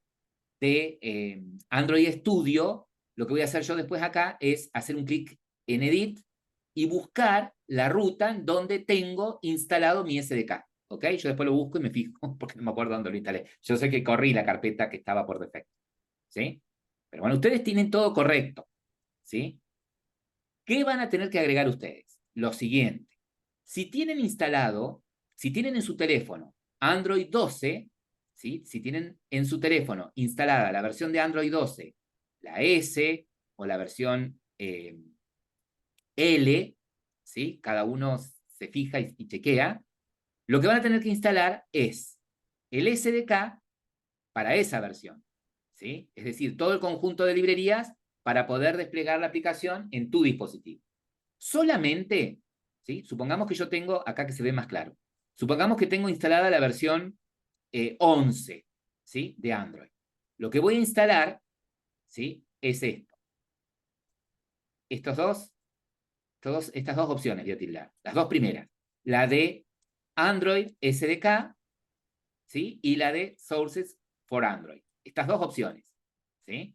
de Android Studio, lo que voy a hacer yo después acá es hacer un clic en Edit y buscar la ruta en donde tengo instalado mi SDK. ¿Ok? Yo después lo busco y me fijo, porque no me acuerdo dónde lo instalé. Yo sé que corrí la carpeta que estaba por defecto. ¿Sí? Pero bueno, ustedes tienen todo correcto. ¿Sí? ¿Qué van a tener que agregar ustedes? Lo siguiente. Si tienen instalado, si tienen en su teléfono Android 12, ¿sí? Si tienen en su teléfono instalada la versión de Android 12, la S o la versión L, ¿sí? Cada uno se fija y chequea. Lo que van a tener que instalar es el SDK para esa versión, ¿sí? Es decir, todo el conjunto de librerías para poder desplegar la aplicación en tu dispositivo. Solamente, ¿sí? Supongamos que yo tengo, acá que se ve más claro, supongamos que tengo instalada la versión 11, ¿sí? De Android. Lo que voy a instalar, ¿sí? Es esto. Estas dos opciones voy a tildar. Las dos primeras. La de Android SDK, ¿sí? Y la de Sources for Android. Estas dos opciones, ¿sí?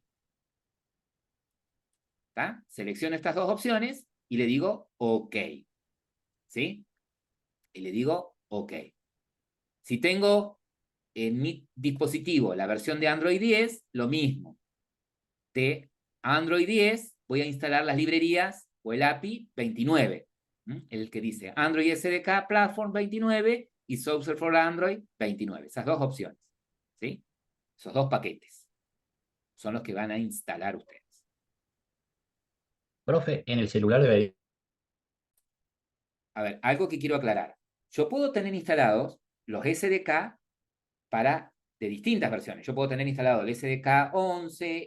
¿Está? Selecciono estas dos opciones y le digo OK, ¿sí? Y le digo OK. Si tengo en mi dispositivo la versión de Android 10, lo mismo. De Android 10 voy a instalar las librerías o el API 29, el que dice Android SDK Platform 29 y Source for Android 29. Esas dos opciones, ¿sí? Esos dos paquetes son los que van a instalar ustedes. Profe, en el celular debería... A ver, algo que quiero aclarar. Yo puedo tener instalados los SDK de distintas versiones. Yo puedo tener instalado el SDK 11,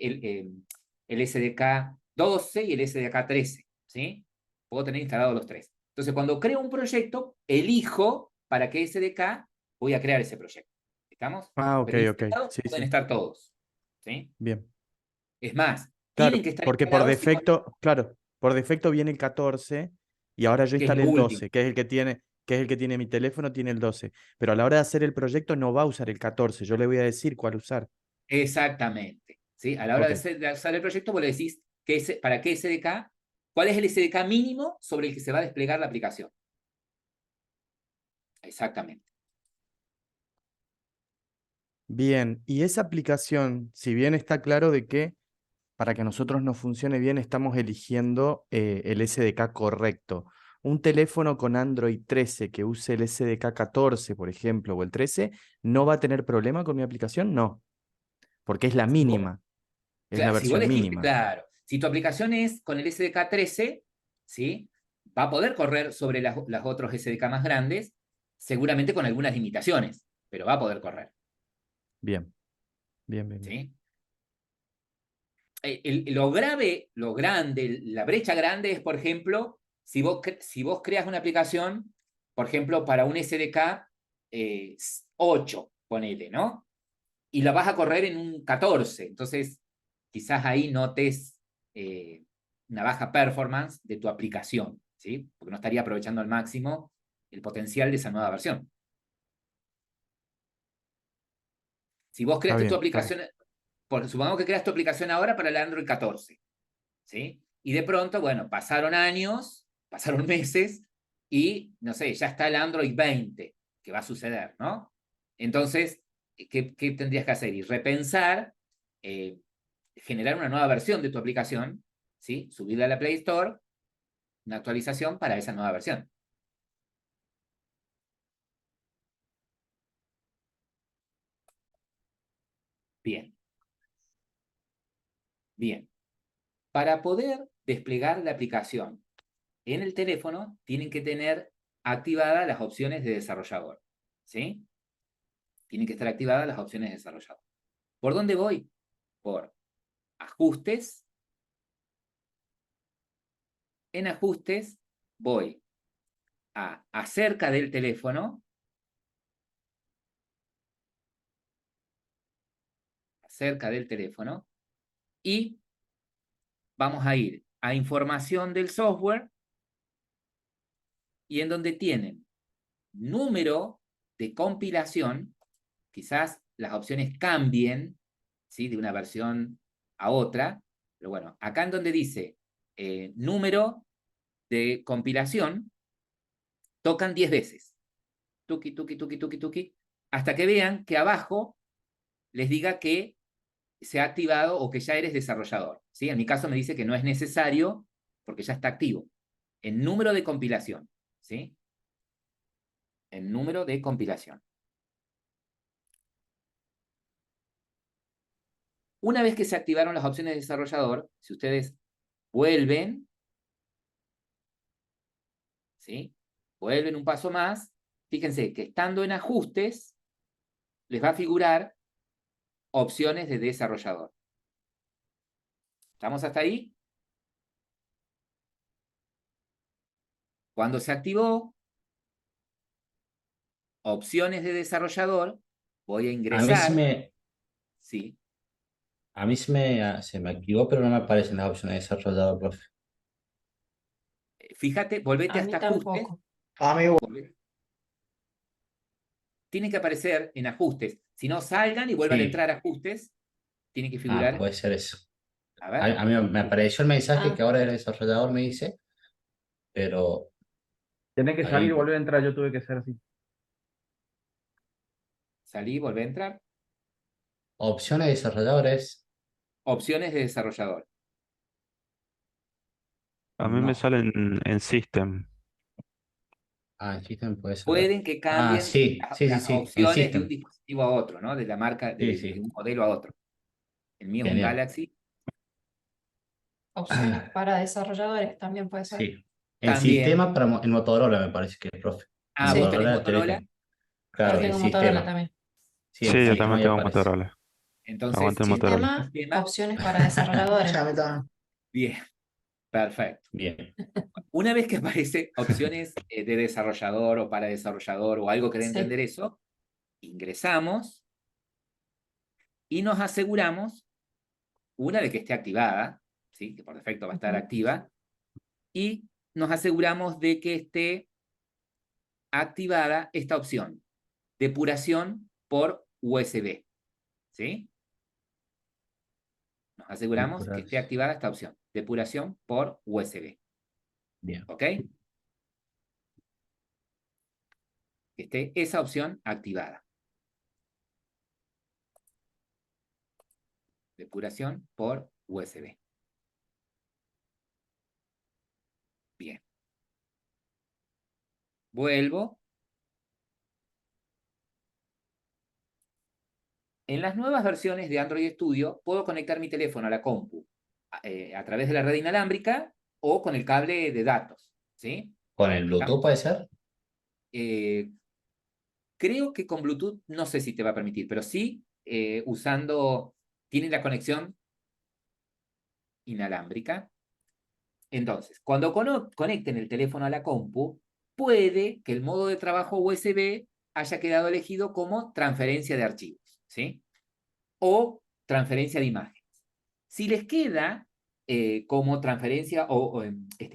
el SDK 12 y el SDK 13, ¿sí? Puedo tener instalados los tres. Entonces, cuando creo un proyecto, elijo para qué SDK voy a crear ese proyecto. ¿Estamos? Ah, ok, Pero ok. instalados Sí, pueden sí. estar todos, ¿sí? Bien. Es más, Claro, tienen que estar porque por instalados defecto, claro, por defecto viene el 14 y ahora yo que es lo instalé el último. 12, que es el que tiene mi teléfono, tiene el 12. Pero a la hora de hacer el proyecto no va a usar el 14, yo le voy a decir cuál usar. Exactamente. ¿Sí? A la hora Ok. de hacer el proyecto, vos le decís para qué SDK, cuál es el SDK mínimo sobre el que se va a desplegar la aplicación. Exactamente. Bien, y esa aplicación, si bien está claro de que para que a nosotros nos funcione bien estamos eligiendo el SDK correcto, un teléfono con Android 13 que use el SDK 14, por ejemplo, o el 13, ¿no va a tener problema con mi aplicación? No, porque es la Si vos- mínima, es la Claro, si vos versión elegiste, mínima. claro, si tu aplicación es con el SDK 13, ¿sí? Va a poder correr sobre las otros SDK más grandes, seguramente con algunas limitaciones, pero va a poder correr, Bien, bien, bien, bien. ¿sí? Lo grave, lo grande, la brecha grande es, por ejemplo, si vos creas una aplicación, por ejemplo, para un SDK 8, ponele, ¿no? Y la vas a correr en un 14, entonces quizás ahí notes una baja performance de tu aplicación, ¿sí? Porque no estaría aprovechando al máximo el potencial de esa nueva versión. Si vos creaste tu aplicación, supongamos que creas tu aplicación ahora para el Android 14, ¿sí? Y de pronto, bueno, pasaron años, pasaron meses, y, no sé, ya está el Android 20, que va a suceder, ¿no? Entonces, ¿qué tendrías que hacer? Y repensar, generar una nueva versión de tu aplicación, ¿sí? Subirla a la Play Store, una actualización para esa nueva versión. Bien. Bien. Para poder desplegar la aplicación en el teléfono, tienen que tener activadas las opciones de desarrollador, ¿sí? Tienen que estar activadas las opciones de desarrollador. ¿Por dónde voy? Por ajustes. En ajustes voy a acerca del teléfono. Acerca del teléfono. Y vamos a ir a información del software. Y en donde tienen número de compilación, quizás las opciones cambien, ¿sí? De una versión a otra. Pero bueno, acá en donde dice número de compilación, tocan 10 veces. Tuki, tuki, tuki, tuki, tuki, hasta que vean que abajo les diga que se ha activado o que ya eres desarrollador, ¿sí? En mi caso me dice que no es necesario porque ya está activo. El número de compilación, ¿sí? El número de compilación. Una vez que se activaron las opciones de desarrollador, si ustedes vuelven, ¿sí? Vuelven un paso más, fíjense que estando en ajustes, les va a figurar opciones de desarrollador. ¿Estamos hasta ahí? Cuando se activó opciones de desarrollador, voy a ingresar. Sí. A mí se me activó, pero no me aparecen las opciones de desarrollador, profe. Fíjate, volvete A mí hasta ajustes. tampoco. Tiene que aparecer en ajustes. Si no, salgan y vuelvan a Sí. entrar a ajustes. Tiene que Ah, figurar. puede ser eso. A ver. A mí me apareció el mensaje Ah. que ahora eres desarrollador, me dice, pero Tiene que salir y ahí volver a entrar, yo tuve que hacer así. Salí, volví a entrar. opciones de desarrolladores. Opciones de desarrollador. A mí me No. sale en System. Ah, en System puede ser. Pueden que Ah, cambien sí, sí, sí, las sí, en opciones de un System. dispositivo a otro, ¿no? De la marca, Sí, de sí. un modelo a otro. El mío es un Genial. Galaxy. Opciones para desarrolladores también puede ser. Sí. En También. sistema, en Motorola me parece que es, profe. En Ah, ¿vos tenés Motorola Motorola? tenés Claro, Yo en tengo Motorola sistema. también. Sí, Sí, en yo sistema también ahí tengo aparece. Motorola. Entonces, Aguante el Motorola. Sistema, opciones para desarrolladores. Bien, perfecto. Bien. Una vez que aparece opciones de desarrollador o para desarrollador o algo que dé a Sí. entender eso, ingresamos y nos aseguramos, una de que esté activada, ¿sí? Que por defecto va a estar activa, y nos aseguramos de que esté activada esta opción, depuración por USB, ¿sí? Nos aseguramos que esté activada esta opción, depuración por USB. Bien. ¿Ok? Que esté esa opción activada. Depuración por USB. Bien. Vuelvo. En las nuevas versiones de Android Studio, puedo conectar mi teléfono a la compu a través de la red inalámbrica o con el cable de datos, ¿sí? ¿Con el Bluetooth puede ser? Creo que con Bluetooth no sé si te va a permitir, pero sí usando, tiene la conexión inalámbrica. Entonces, cuando conecten el teléfono a la compu, puede que el modo de trabajo USB haya quedado elegido como transferencia de archivos, ¿sí? O transferencia de imágenes. Si les queda como transferencia o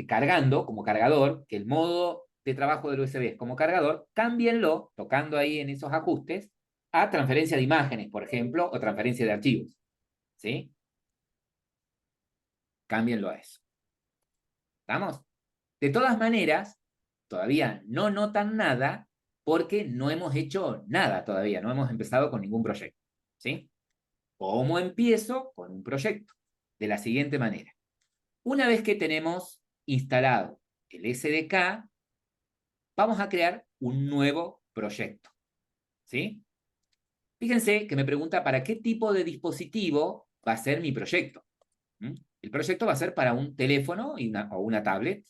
cargando, como cargador, que el modo de trabajo del USB es como cargador, cámbienlo, tocando ahí en esos ajustes, a transferencia de imágenes, por ejemplo, o transferencia de archivos, ¿sí? Cámbienlo a eso. ¿Estamos? De todas maneras, todavía no notan nada porque no hemos hecho nada todavía, no hemos empezado con ningún proyecto, ¿sí? ¿Cómo empiezo con un proyecto? De la siguiente manera. Una vez que tenemos instalado el SDK, vamos a crear un nuevo proyecto, ¿sí? Fíjense que me pregunta para qué tipo de dispositivo va a ser mi proyecto. El proyecto va a ser para un teléfono o una tablet,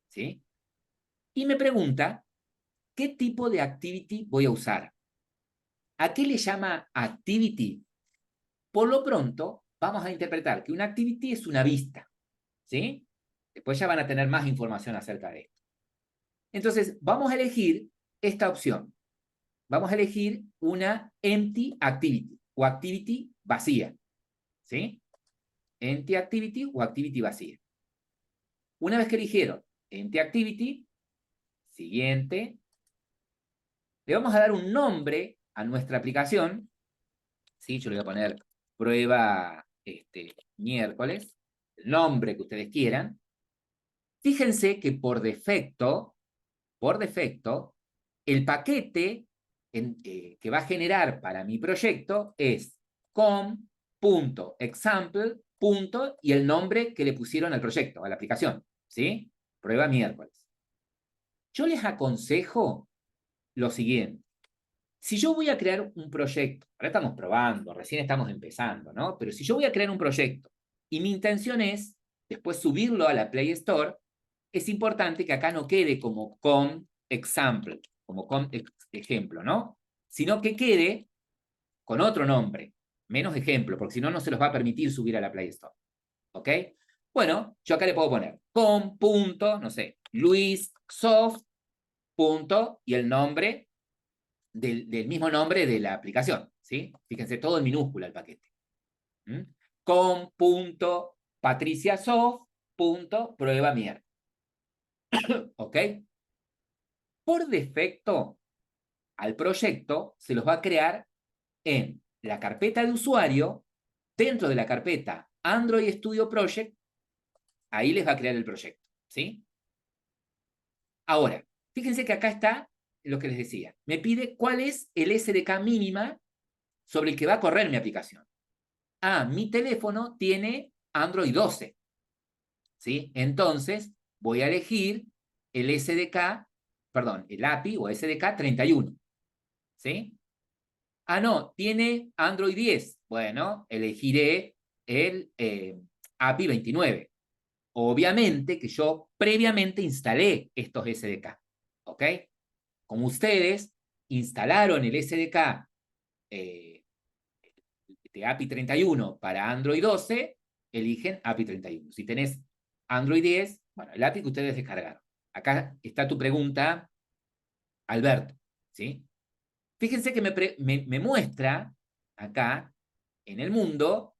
¿sí? Y me pregunta qué tipo de activity voy a usar. ¿A qué le llama activity? Por lo pronto, vamos a interpretar que una activity es una vista, ¿sí? Después ya van a tener más información acerca de esto. Entonces, vamos a elegir esta opción. Vamos a elegir una empty activity o activity vacía, ¿sí? Empty activity o activity vacía. Una vez que eligieron empty activity, siguiente, le vamos a dar un nombre a nuestra aplicación, ¿sí? Yo le voy a poner prueba miércoles, el nombre que ustedes quieran. Fíjense que por defecto, el paquete que va a generar para mi proyecto es com.example. Y el nombre que le pusieron al proyecto, a la aplicación, ¿sí? Prueba miércoles. Yo les aconsejo lo siguiente. Si yo voy a crear un proyecto, ahora estamos probando, recién estamos empezando, ¿no? Pero si yo voy a crear un proyecto y mi intención es después subirlo a la Play Store, es importante que acá no quede como com.example, como ejemplo, ¿no? Sino que quede con otro nombre, menos ejemplo, porque si no, no se los va a permitir subir a la Play Store. ¿Ok? Bueno, yo acá le puedo poner no sé, luissoft. Y el nombre del mismo nombre de la aplicación, ¿sí? Fíjense, todo en minúscula el paquete. com.patriciasoft.prueba miércoles. ¿Ok? Por defecto, al proyecto se los va a crear en la carpeta de usuario, dentro de la carpeta Android Studio Project, ahí les va a crear el proyecto, ¿sí? Ahora, fíjense que acá está lo que les decía. Me pide cuál es el SDK mínima sobre el que va a correr mi aplicación. Mi teléfono tiene Android 12, ¿sí? Entonces, voy a elegir el el API o SDK 31, ¿sí? No, tiene Android 10. Bueno, elegiré el API 29. Obviamente que yo previamente instalé estos SDK, ¿ok? Como ustedes instalaron el SDK de API 31 para Android 12, eligen API 31. Si tenés Android 10, bueno, el API que ustedes descargaron. Acá está tu pregunta, Alberto, ¿sí? Fíjense que me muestra acá, en el mundo,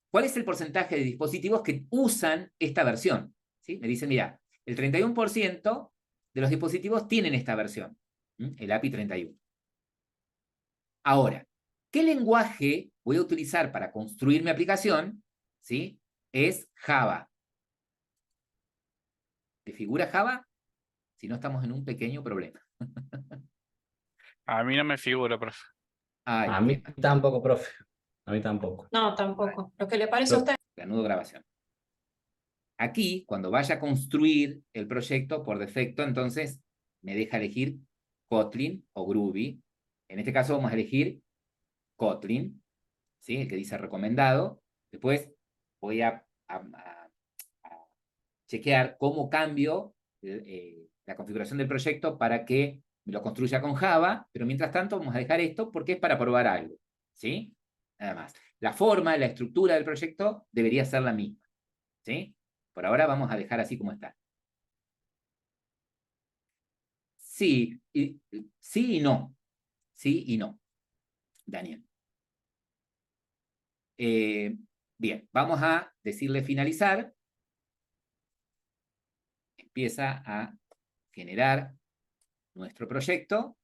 cuál es el porcentaje de dispositivos que usan esta versión, ¿sí? Me dicen, mira, el 31% de los dispositivos tienen esta versión, el API 31. Ahora, ¿qué lenguaje voy a utilizar para construir mi aplicación? ¿Sí? Es Java. ¿Te figura Java? Si no, estamos en un pequeño problema. A mí no me figura, profe. A mí tampoco, profe. A mí tampoco. No, tampoco. Lo que le parece a usted. Reanudo grabación. Aquí, cuando vaya a construir el proyecto, por defecto, entonces, me deja elegir Kotlin o Groovy. En este caso vamos a elegir Kotlin, ¿sí? El que dice recomendado. Después voy a chequear cómo cambio la configuración del proyecto para que me lo construya con Java, pero mientras tanto vamos a dejar esto porque es para probar algo, ¿sí? Nada más. La forma, la estructura del proyecto debería ser la misma, ¿sí? Por ahora vamos a dejar así como está. Sí y no. Sí y no, Daniel. Bien, vamos a decirle finalizar. Empieza a generar nuestro proyecto.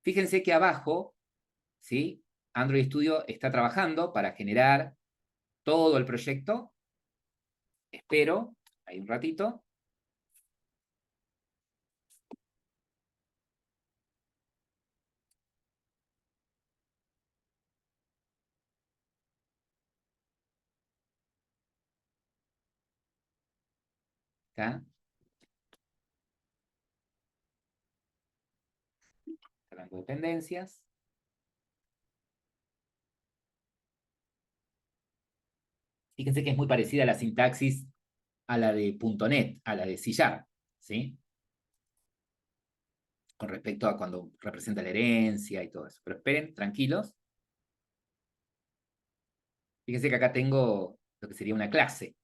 Fíjense que abajo, ¿sí? Android Studio está trabajando para generar todo el proyecto. Espero, ahí un ratito. Acá. Hablando de dependencias. Fíjense que es muy parecida a la sintaxis a la de .NET, a la de C#, ¿sí? Con respecto a cuando representa la herencia y todo eso. Pero esperen, tranquilos. Fíjense que acá tengo lo que sería una clase,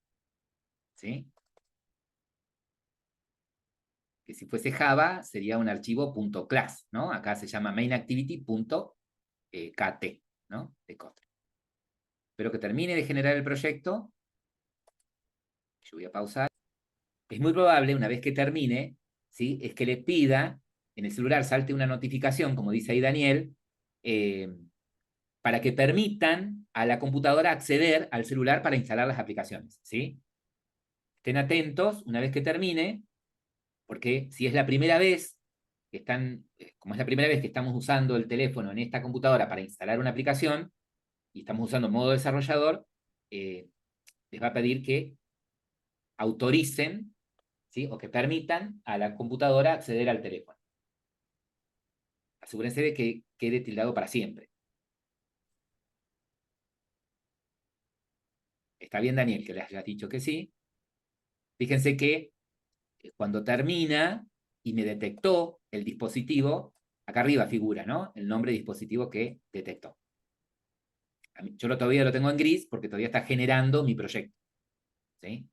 ¿sí? Que si fuese Java sería un archivo .class, ¿no? Acá se llama mainActivity.kt, ¿no? De Kotlin. Espero que termine de generar el proyecto. Yo voy a pausar. Es muy probable, una vez que termine, ¿sí? Es que le pida, en el celular salte una notificación, como dice ahí Daniel, para que permitan a la computadora acceder al celular para instalar las aplicaciones, ¿sí? Estén atentos una vez que termine, porque si es la primera vez que como es la primera vez que estamos usando el teléfono en esta computadora para instalar una aplicación, y estamos usando modo desarrollador, les va a pedir que autoricen, ¿sí? O que permitan a la computadora acceder al teléfono. Asegúrense de que quede tildado para siempre. Está bien, Daniel, que les hayas dicho que sí. Fíjense que cuando termina y me detectó el dispositivo, acá arriba figura, ¿no? El nombre de dispositivo que detectó. Yo todavía lo tengo en gris porque todavía está generando mi proyecto, ¿sí?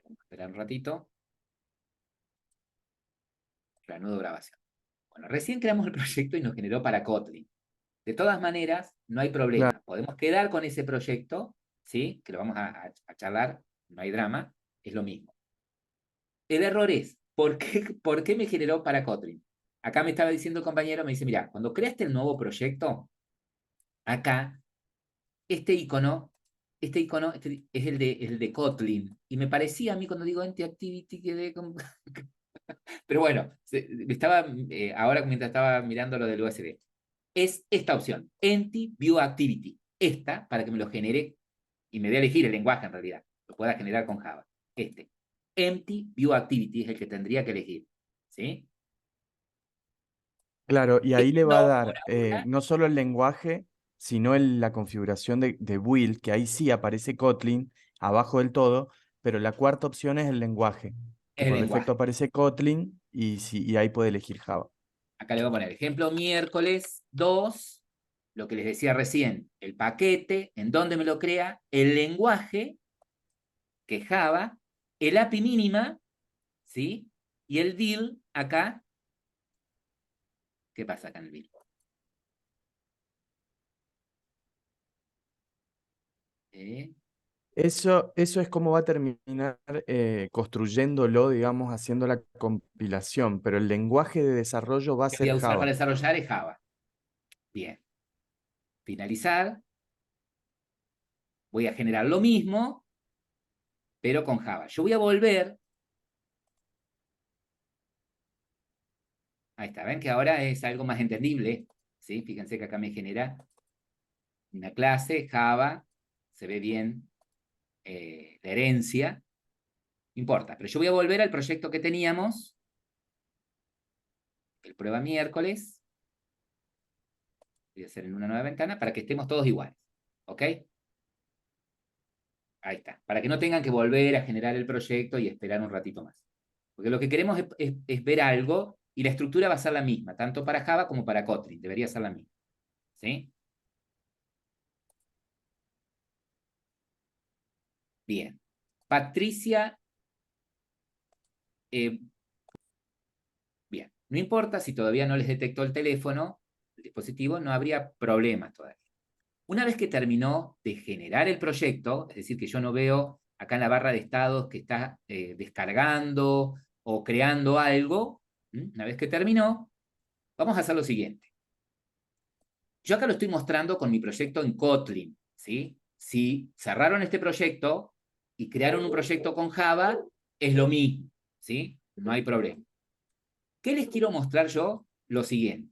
Vamos a esperar un ratito. Reanudo grabación. Bueno, recién creamos el proyecto y nos generó para Kotlin. De todas maneras, no hay problema. Claro. Podemos quedar con ese proyecto, ¿sí? Que lo vamos a charlar, no hay drama, es lo mismo. El error es, ¿por qué me generó para Kotlin? Acá me estaba diciendo el compañero, me dice, mira, cuando creaste el nuevo proyecto, acá, este icono es el de Kotlin. Y me parecía a mí cuando digo Entity Activity quedé con... Pero bueno, ahora mientras estaba mirando lo del USB, es esta opción, Entity View Activity. Esta, para que me lo genere, y me dé a elegir el lenguaje en realidad, lo pueda generar con Java. Empty View Activity es el que tendría que elegir, ¿sí? Claro, y ahí le va a No, dar por ahora, no solo el lenguaje, sino la configuración de build, que ahí sí aparece Kotlin abajo del todo, pero la cuarta opción es el lenguaje, que es el por defecto lenguaje. aparece Kotlin y ahí puede elegir Java. Acá le voy a poner ejemplo miércoles 2, lo que les decía recién, el paquete, en dónde me lo crea, el lenguaje, que es Java, el API mínima, ¿sí? Y el build acá. ¿Qué pasa acá en el build? Eso es como va a terminar construyéndolo, digamos, haciendo la compilación, pero el lenguaje de desarrollo va a Que voy ser a usar para Java. desarrollar es Java. Bien. Finalizar. Voy a generar lo mismo, pero con Java. Yo voy a volver. Ahí está, ven que ahora es algo más entendible, ¿sí? Fíjense que acá me genera una clase Java se ve bien la herencia, no importa, pero yo voy a volver al proyecto que teníamos, el prueba miércoles, voy a hacer en una nueva ventana para que estemos todos iguales, ¿ok? Ahí está, para que no tengan que volver a generar el proyecto y esperar un ratito más. Porque lo que queremos es ver algo y la estructura va a ser la misma, tanto para Java como para Kotlin, debería ser la misma. ¿Sí? Bien. Patricia. Bien. No importa si todavía no les detectó el teléfono, el dispositivo, no habría problemas todavía. Una vez que terminó de generar el proyecto, es decir, que yo no veo acá en la barra de estados que está descargando o creando algo, una vez que terminó, vamos a hacer lo siguiente. Yo acá lo estoy mostrando con mi proyecto en Kotlin, ¿sí? Si cerraron este proyecto y crearon un proyecto con Java, es lo mismo, ¿sí? No hay problema. ¿Qué les quiero mostrar yo? Lo siguiente.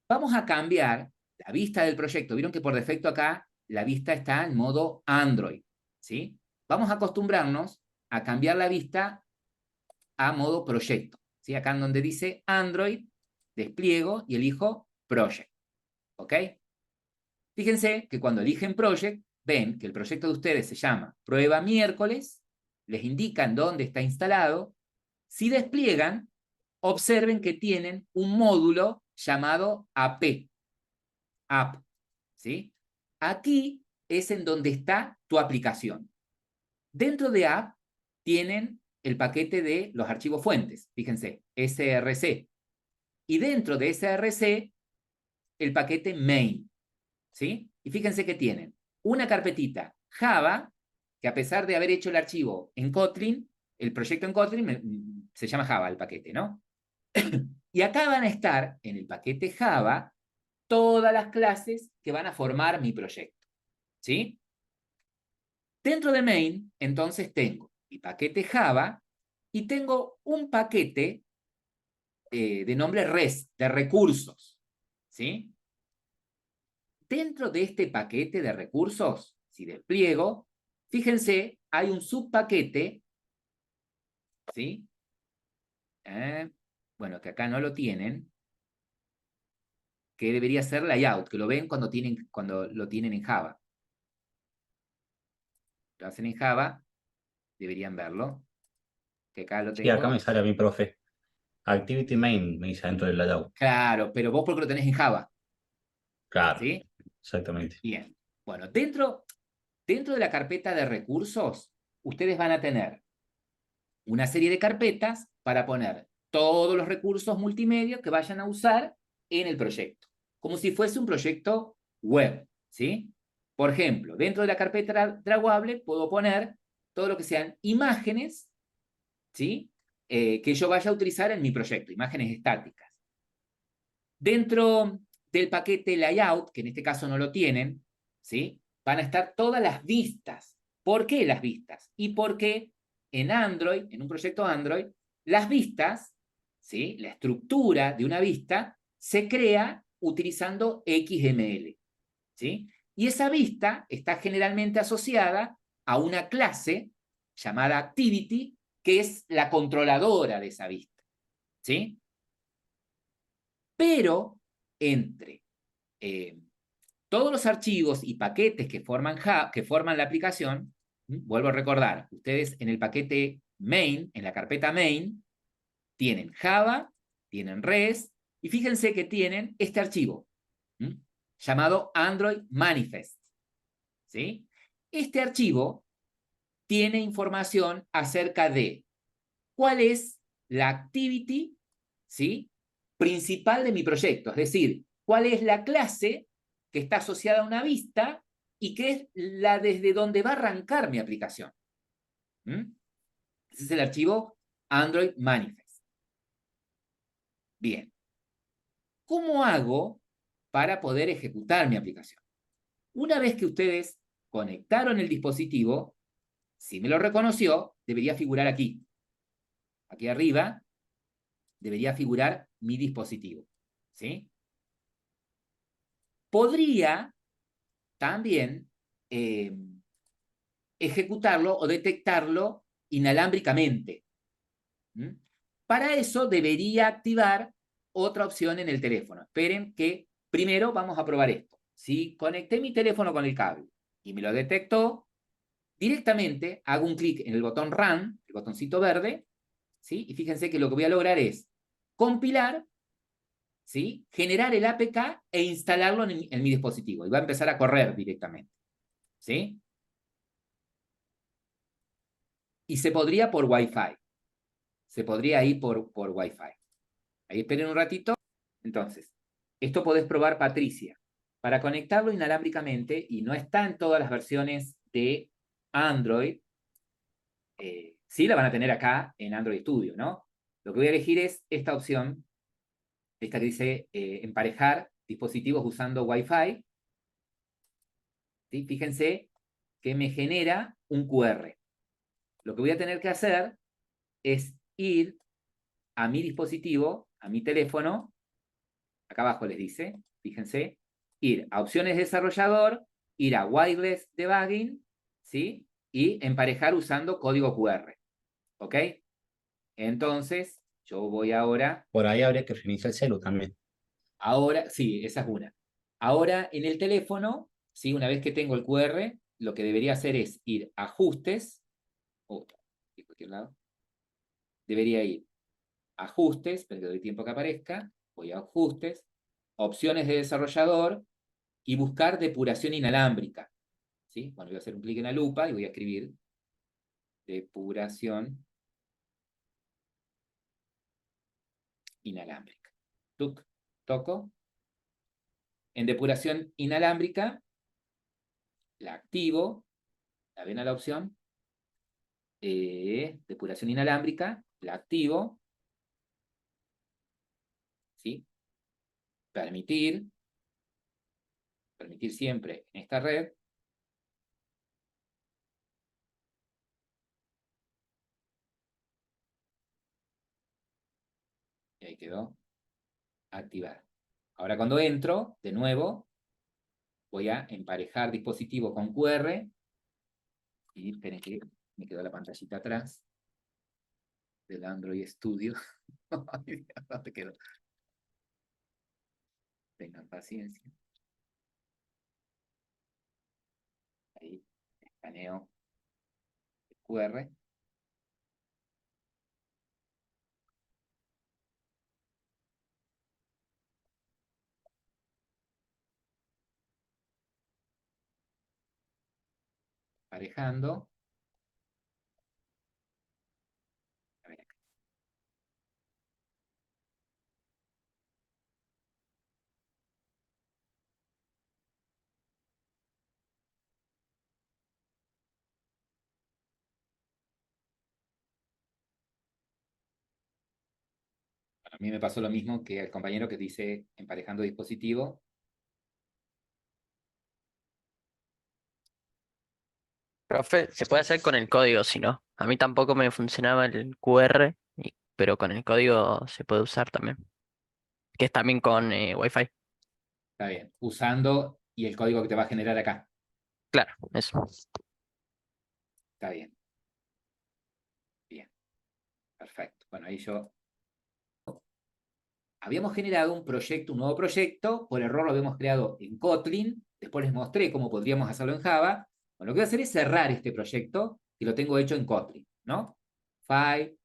Vamos a cambiar la vista del proyecto. Vieron que por defecto acá la vista está en modo Android, ¿sí? Vamos a acostumbrarnos a cambiar la vista a modo proyecto, ¿sí? Acá en donde dice Android, despliego y elijo Project, ¿ok? Fíjense que cuando eligen Project, ven que el proyecto de ustedes se llama Prueba Miércoles, les indican dónde está instalado. Si despliegan, observen que tienen un módulo llamado AP, App, ¿sí? Aquí es en donde está tu aplicación. Dentro de App tienen el paquete de los archivos fuentes, fíjense, src. Y dentro de src, el paquete main, ¿sí? Y fíjense que tienen una carpetita Java, que a pesar de haber hecho el archivo en Kotlin, el proyecto en Kotlin se llama Java el paquete, ¿no? Y acá van a estar, en el paquete Java, todas las clases que van a formar mi proyecto, ¿sí? Dentro de main, entonces tengo mi paquete Java y tengo un paquete de nombre REST, de recursos, ¿sí? Dentro de este paquete de recursos, si despliego, fíjense, hay un subpaquete, ¿sí? Bueno, que acá no lo tienen, que debería ser layout, que lo ven cuando lo tienen en Java. Lo hacen en Java, deberían verlo. Que acá lo tengo. Sí, acá me sale a mi profe. Activity main me dice dentro del layout. Claro, pero vos porque lo tenés en Java. Claro, ¿Sí? exactamente. Bien. Bueno, dentro de la carpeta de recursos, ustedes van a tener una serie de carpetas para poner todos los recursos multimedia que vayan a usar en el proyecto. Como si fuese un proyecto web, ¿sí? Por ejemplo, dentro de la carpeta draguable puedo poner todo lo que sean imágenes, ¿sí? Que yo vaya a utilizar en mi proyecto, imágenes estáticas. Dentro del paquete layout, que en este caso no lo tienen, ¿sí? Van a estar todas las vistas. ¿Por qué las vistas? Y porque en Android, en un proyecto Android, las vistas, ¿sí? La estructura de una vista se crea utilizando XML, ¿sí? Y esa vista está generalmente asociada a una clase llamada Activity, que es la controladora de esa vista, ¿sí? Pero entre todos los archivos y paquetes que forman la aplicación, vuelvo a recordar, ustedes en el paquete main, en la carpeta main, tienen Java, tienen REST, y fíjense que tienen este archivo, llamado Android Manifest, ¿sí? Este archivo tiene información acerca de cuál es la activity, ¿sí? Principal de mi proyecto, es decir, cuál es la clase que está asociada a una vista y que es la desde donde va a arrancar mi aplicación. Ese es el archivo Android Manifest. Bien. ¿Cómo hago para poder ejecutar mi aplicación? Una vez que ustedes conectaron el dispositivo, si me lo reconoció, debería figurar aquí. Aquí arriba debería figurar mi dispositivo, ¿sí? Podría también ejecutarlo o detectarlo inalámbricamente. Para eso debería activar otra opción en el teléfono. Esperen que primero vamos a probar esto. Si conecté mi teléfono con el cable y me lo detectó, directamente hago un clic en el botón Run, el botoncito verde, ¿sí? Y fíjense que lo que voy a lograr es compilar, ¿sí? Generar el APK e instalarlo en mi dispositivo. Y va a empezar a correr directamente, ¿sí? Y se podría por Wi-Fi. Se podría ir por Wi-Fi. Ahí esperen un ratito. Entonces, esto podés probar, Patricia. Para conectarlo inalámbricamente, y no está en todas las versiones de Android, sí la van a tener acá en Android Studio, ¿no? Lo que voy a elegir es esta opción, esta que dice emparejar dispositivos usando Wi-Fi. ¿Sí? Fíjense que me genera un QR. Lo que voy a tener que hacer es ir a mi dispositivo, a mi teléfono, acá abajo les dice, fíjense, ir a opciones de desarrollador, ir a wireless debugging, ¿sí? Y emparejar usando código QR, ¿ok? Entonces, yo voy ahora... Por ahí habría que reiniciar el celu también. Ahora, sí, esa es una. Ahora, en el teléfono, ¿sí? Una vez que tengo el QR, lo que debería hacer es ir a ajustes, de cualquier lado, debería ir a ajustes, pero le doy tiempo que aparezca, voy a ajustes, opciones de desarrollador y buscar depuración inalámbrica. ¿Sí? Bueno, voy a hacer un clic en la lupa y voy a escribir depuración inalámbrica. Toco. En depuración inalámbrica, la activo, la ven a la opción, depuración inalámbrica, la activo, ¿sí? Permitir siempre en esta red, y ahí quedó, activar. Ahora cuando entro, de nuevo, voy a emparejar dispositivo con QR, y esperen que me quedó la pantallita atrás del Android Studio. ¿Dónde quedó? Tengan paciencia. Ahí, escaneo el QR. Emparejando. A ver acá. A mí me pasó lo mismo que al compañero que dice emparejando dispositivo. Profe, se puede hacer con el código, si no. A mí tampoco me funcionaba el QR, pero con el código se puede usar también. Que es también con Wi-Fi. Está bien. Usando y el código que te va a generar acá. Claro, eso. Está bien. Bien. Perfecto. Bueno, ahí yo... Habíamos generado un proyecto, un nuevo proyecto. Por error lo habíamos creado en Kotlin. Después les mostré cómo podríamos hacerlo en Java. Bueno, lo que voy a hacer es cerrar este proyecto que lo tengo hecho en Kotlin, ¿no? File,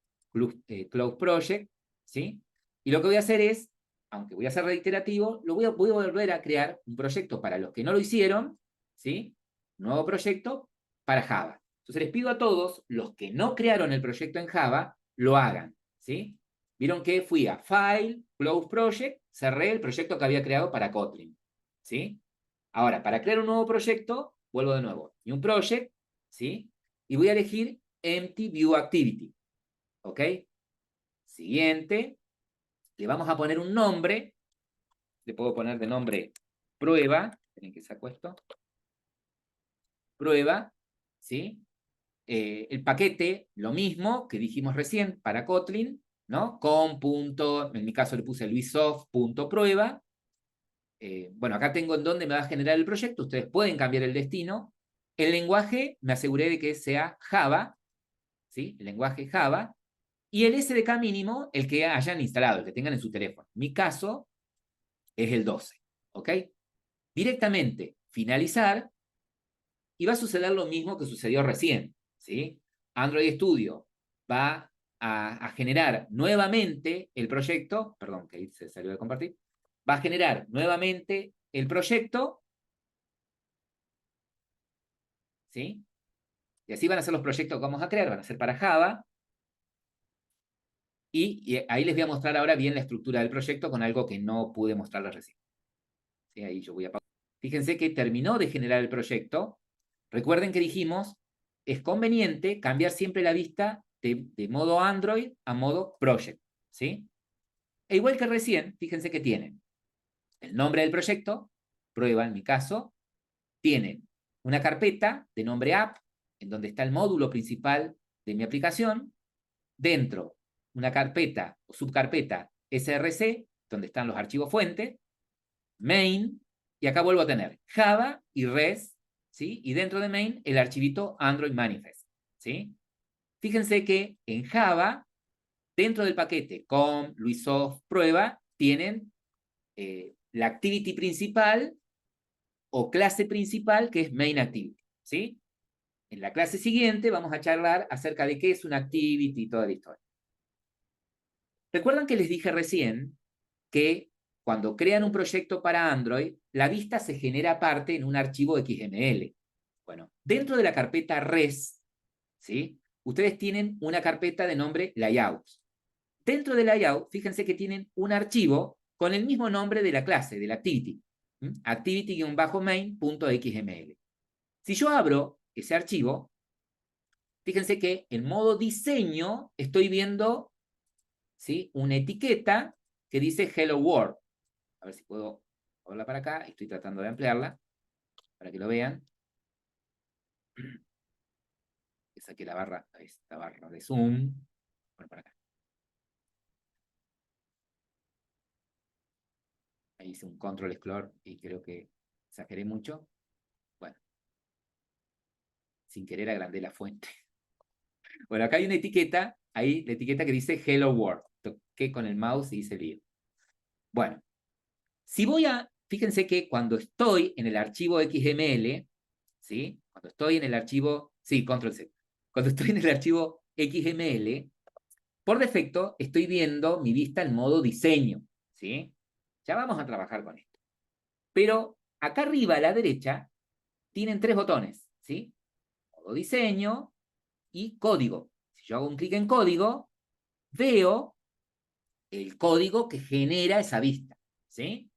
Close Project, ¿sí? Y lo que voy a hacer es, aunque voy a ser reiterativo, voy a volver a crear un proyecto para los que no lo hicieron, ¿sí? Nuevo proyecto para Java. Entonces les pido a todos, los que no crearon el proyecto en Java, lo hagan, ¿sí? Vieron que fui a File, Close Project, cerré el proyecto que había creado para Kotlin, ¿sí? Ahora, para crear un nuevo proyecto, vuelvo de nuevo. New Project, ¿sí? Y voy a elegir Empty View Activity, ¿ok? Siguiente, le vamos a poner un nombre. Le puedo poner de nombre prueba. Esperen que saco esto. Prueba, ¿sí? El paquete, lo mismo que dijimos recién para Kotlin, ¿no? En mi caso le puse luisoft.prueba. Bueno, acá tengo en dónde me va a generar el proyecto. Ustedes pueden cambiar el destino. El lenguaje me aseguré de que sea Java, ¿sí? El lenguaje Java, y el SDK mínimo, el que hayan instalado, el que tengan en su teléfono. Mi caso es el 12, ¿ok? Directamente, finalizar, y va a suceder lo mismo que sucedió recién, ¿sí? Android Studio va a generar nuevamente el proyecto, perdón, que ahí se salió de compartir, va a generar nuevamente el proyecto, ¿sí? Y así van a ser los proyectos que vamos a crear, van a ser para Java, y ahí les voy a mostrar ahora bien la estructura del proyecto con algo que no pude mostrarles recién. ¿Sí? Ahí yo voy a... Fíjense que terminó de generar el proyecto. Recuerden que dijimos, es conveniente cambiar siempre la vista de modo Android a modo Project, ¿sí? E igual que recién, fíjense que tienen el nombre del proyecto, prueba en mi caso, tienen una carpeta de nombre App, en donde está el módulo principal de mi aplicación, dentro una carpeta o subcarpeta src, donde están los archivos fuente, main, y acá vuelvo a tener Java y res, ¿sí? Y dentro de main el archivito Android manifest, ¿sí? Fíjense que en Java, dentro del paquete com, Luisoft, prueba, tienen la activity principal o clase principal, que es main activity, ¿sí? En la clase siguiente vamos a charlar acerca de qué es una activity y toda la historia. ¿Recuerdan que les dije recién que cuando crean un proyecto para Android, la vista se genera aparte en un archivo XML? Bueno, dentro de la carpeta res, ¿sí? Ustedes tienen una carpeta de nombre layout. Dentro de layout, fíjense que tienen un archivo con el mismo nombre de la clase, de la activity. Activity-main.xml. Si yo abro ese archivo, fíjense que en modo diseño estoy viendo, ¿sí?, una etiqueta que dice Hello World. A ver si puedo moverla para acá. Estoy tratando de ampliarla para que lo vean. Saqué la barra, esta barra de zoom. Bueno, para acá. Ahí hice un control scroll y creo que exageré mucho. Bueno. Sin querer agrandé la fuente. Bueno, acá hay una etiqueta, ahí la etiqueta que dice Hello World. Toqué con el mouse y hice lío. Bueno, si voy a, fíjense que cuando estoy en el archivo XML, ¿sí? Cuando estoy en el archivo, sí, control C. Cuando estoy en el archivo XML, por defecto estoy viendo mi vista en modo diseño, ¿sí? Ya vamos a trabajar con esto. Pero acá arriba a la derecha tienen tres botones, ¿sí? Modo diseño y código. Si yo hago un clic en código, veo el código que genera esa vista, ¿sí?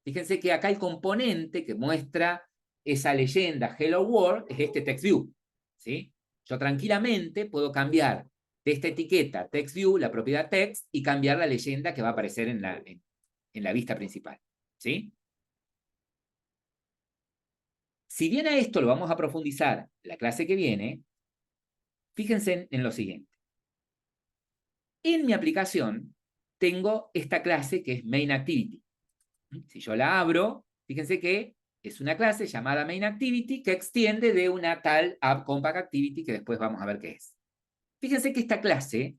Fíjense que acá el componente que muestra esa leyenda Hello World es este TextView, ¿sí? Yo tranquilamente puedo cambiar de esta etiqueta TextView, la propiedad text, y cambiar la leyenda que va a aparecer en la vista principal, ¿sí? Si bien a esto lo vamos a profundizar la clase que viene, fíjense en lo siguiente. En mi aplicación tengo esta clase que es MainActivity. Si yo la abro, fíjense que es una clase llamada MainActivity que extiende de una tal AppCompactActivity que después vamos a ver qué es. Fíjense que esta clase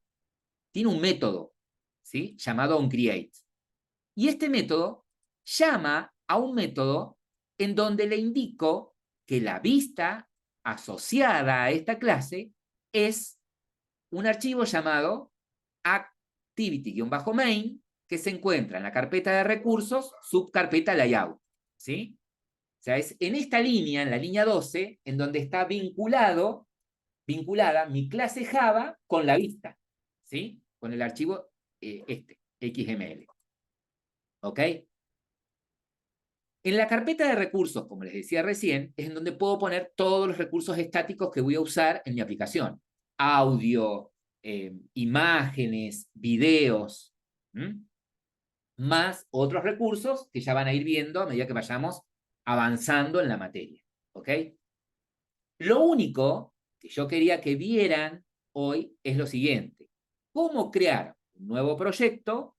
tiene un método, ¿sí?, llamado onCreate. Y este método llama a un método en donde le indico que la vista asociada a esta clase es un archivo llamado activity-main que se encuentra en la carpeta de recursos, subcarpeta layout, ¿sí? O sea, es en esta línea, en la línea 12, en donde está vinculada mi clase Java con la vista, ¿sí? Con el archivo XML. ¿Ok? En la carpeta de recursos, como les decía recién, es en donde puedo poner todos los recursos estáticos que voy a usar en mi aplicación. Audio, imágenes, videos, más otros recursos que ya van a ir viendo a medida que vayamos avanzando en la materia. ¿Ok? Lo único que yo quería que vieran hoy es lo siguiente. Cómo crear un nuevo proyecto,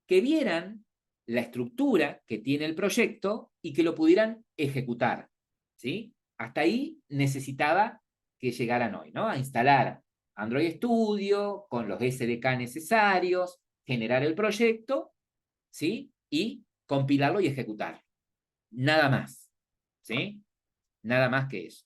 que vieran la estructura que tiene el proyecto y que lo pudieran ejecutar, ¿sí? hasta ahí necesitaba que llegaran hoy, ¿no? A instalar Android Studio con los SDK necesarios, generar el proyecto, ¿sí? Y compilarlo y ejecutarlo. Nada más, ¿sí? Nada más que eso.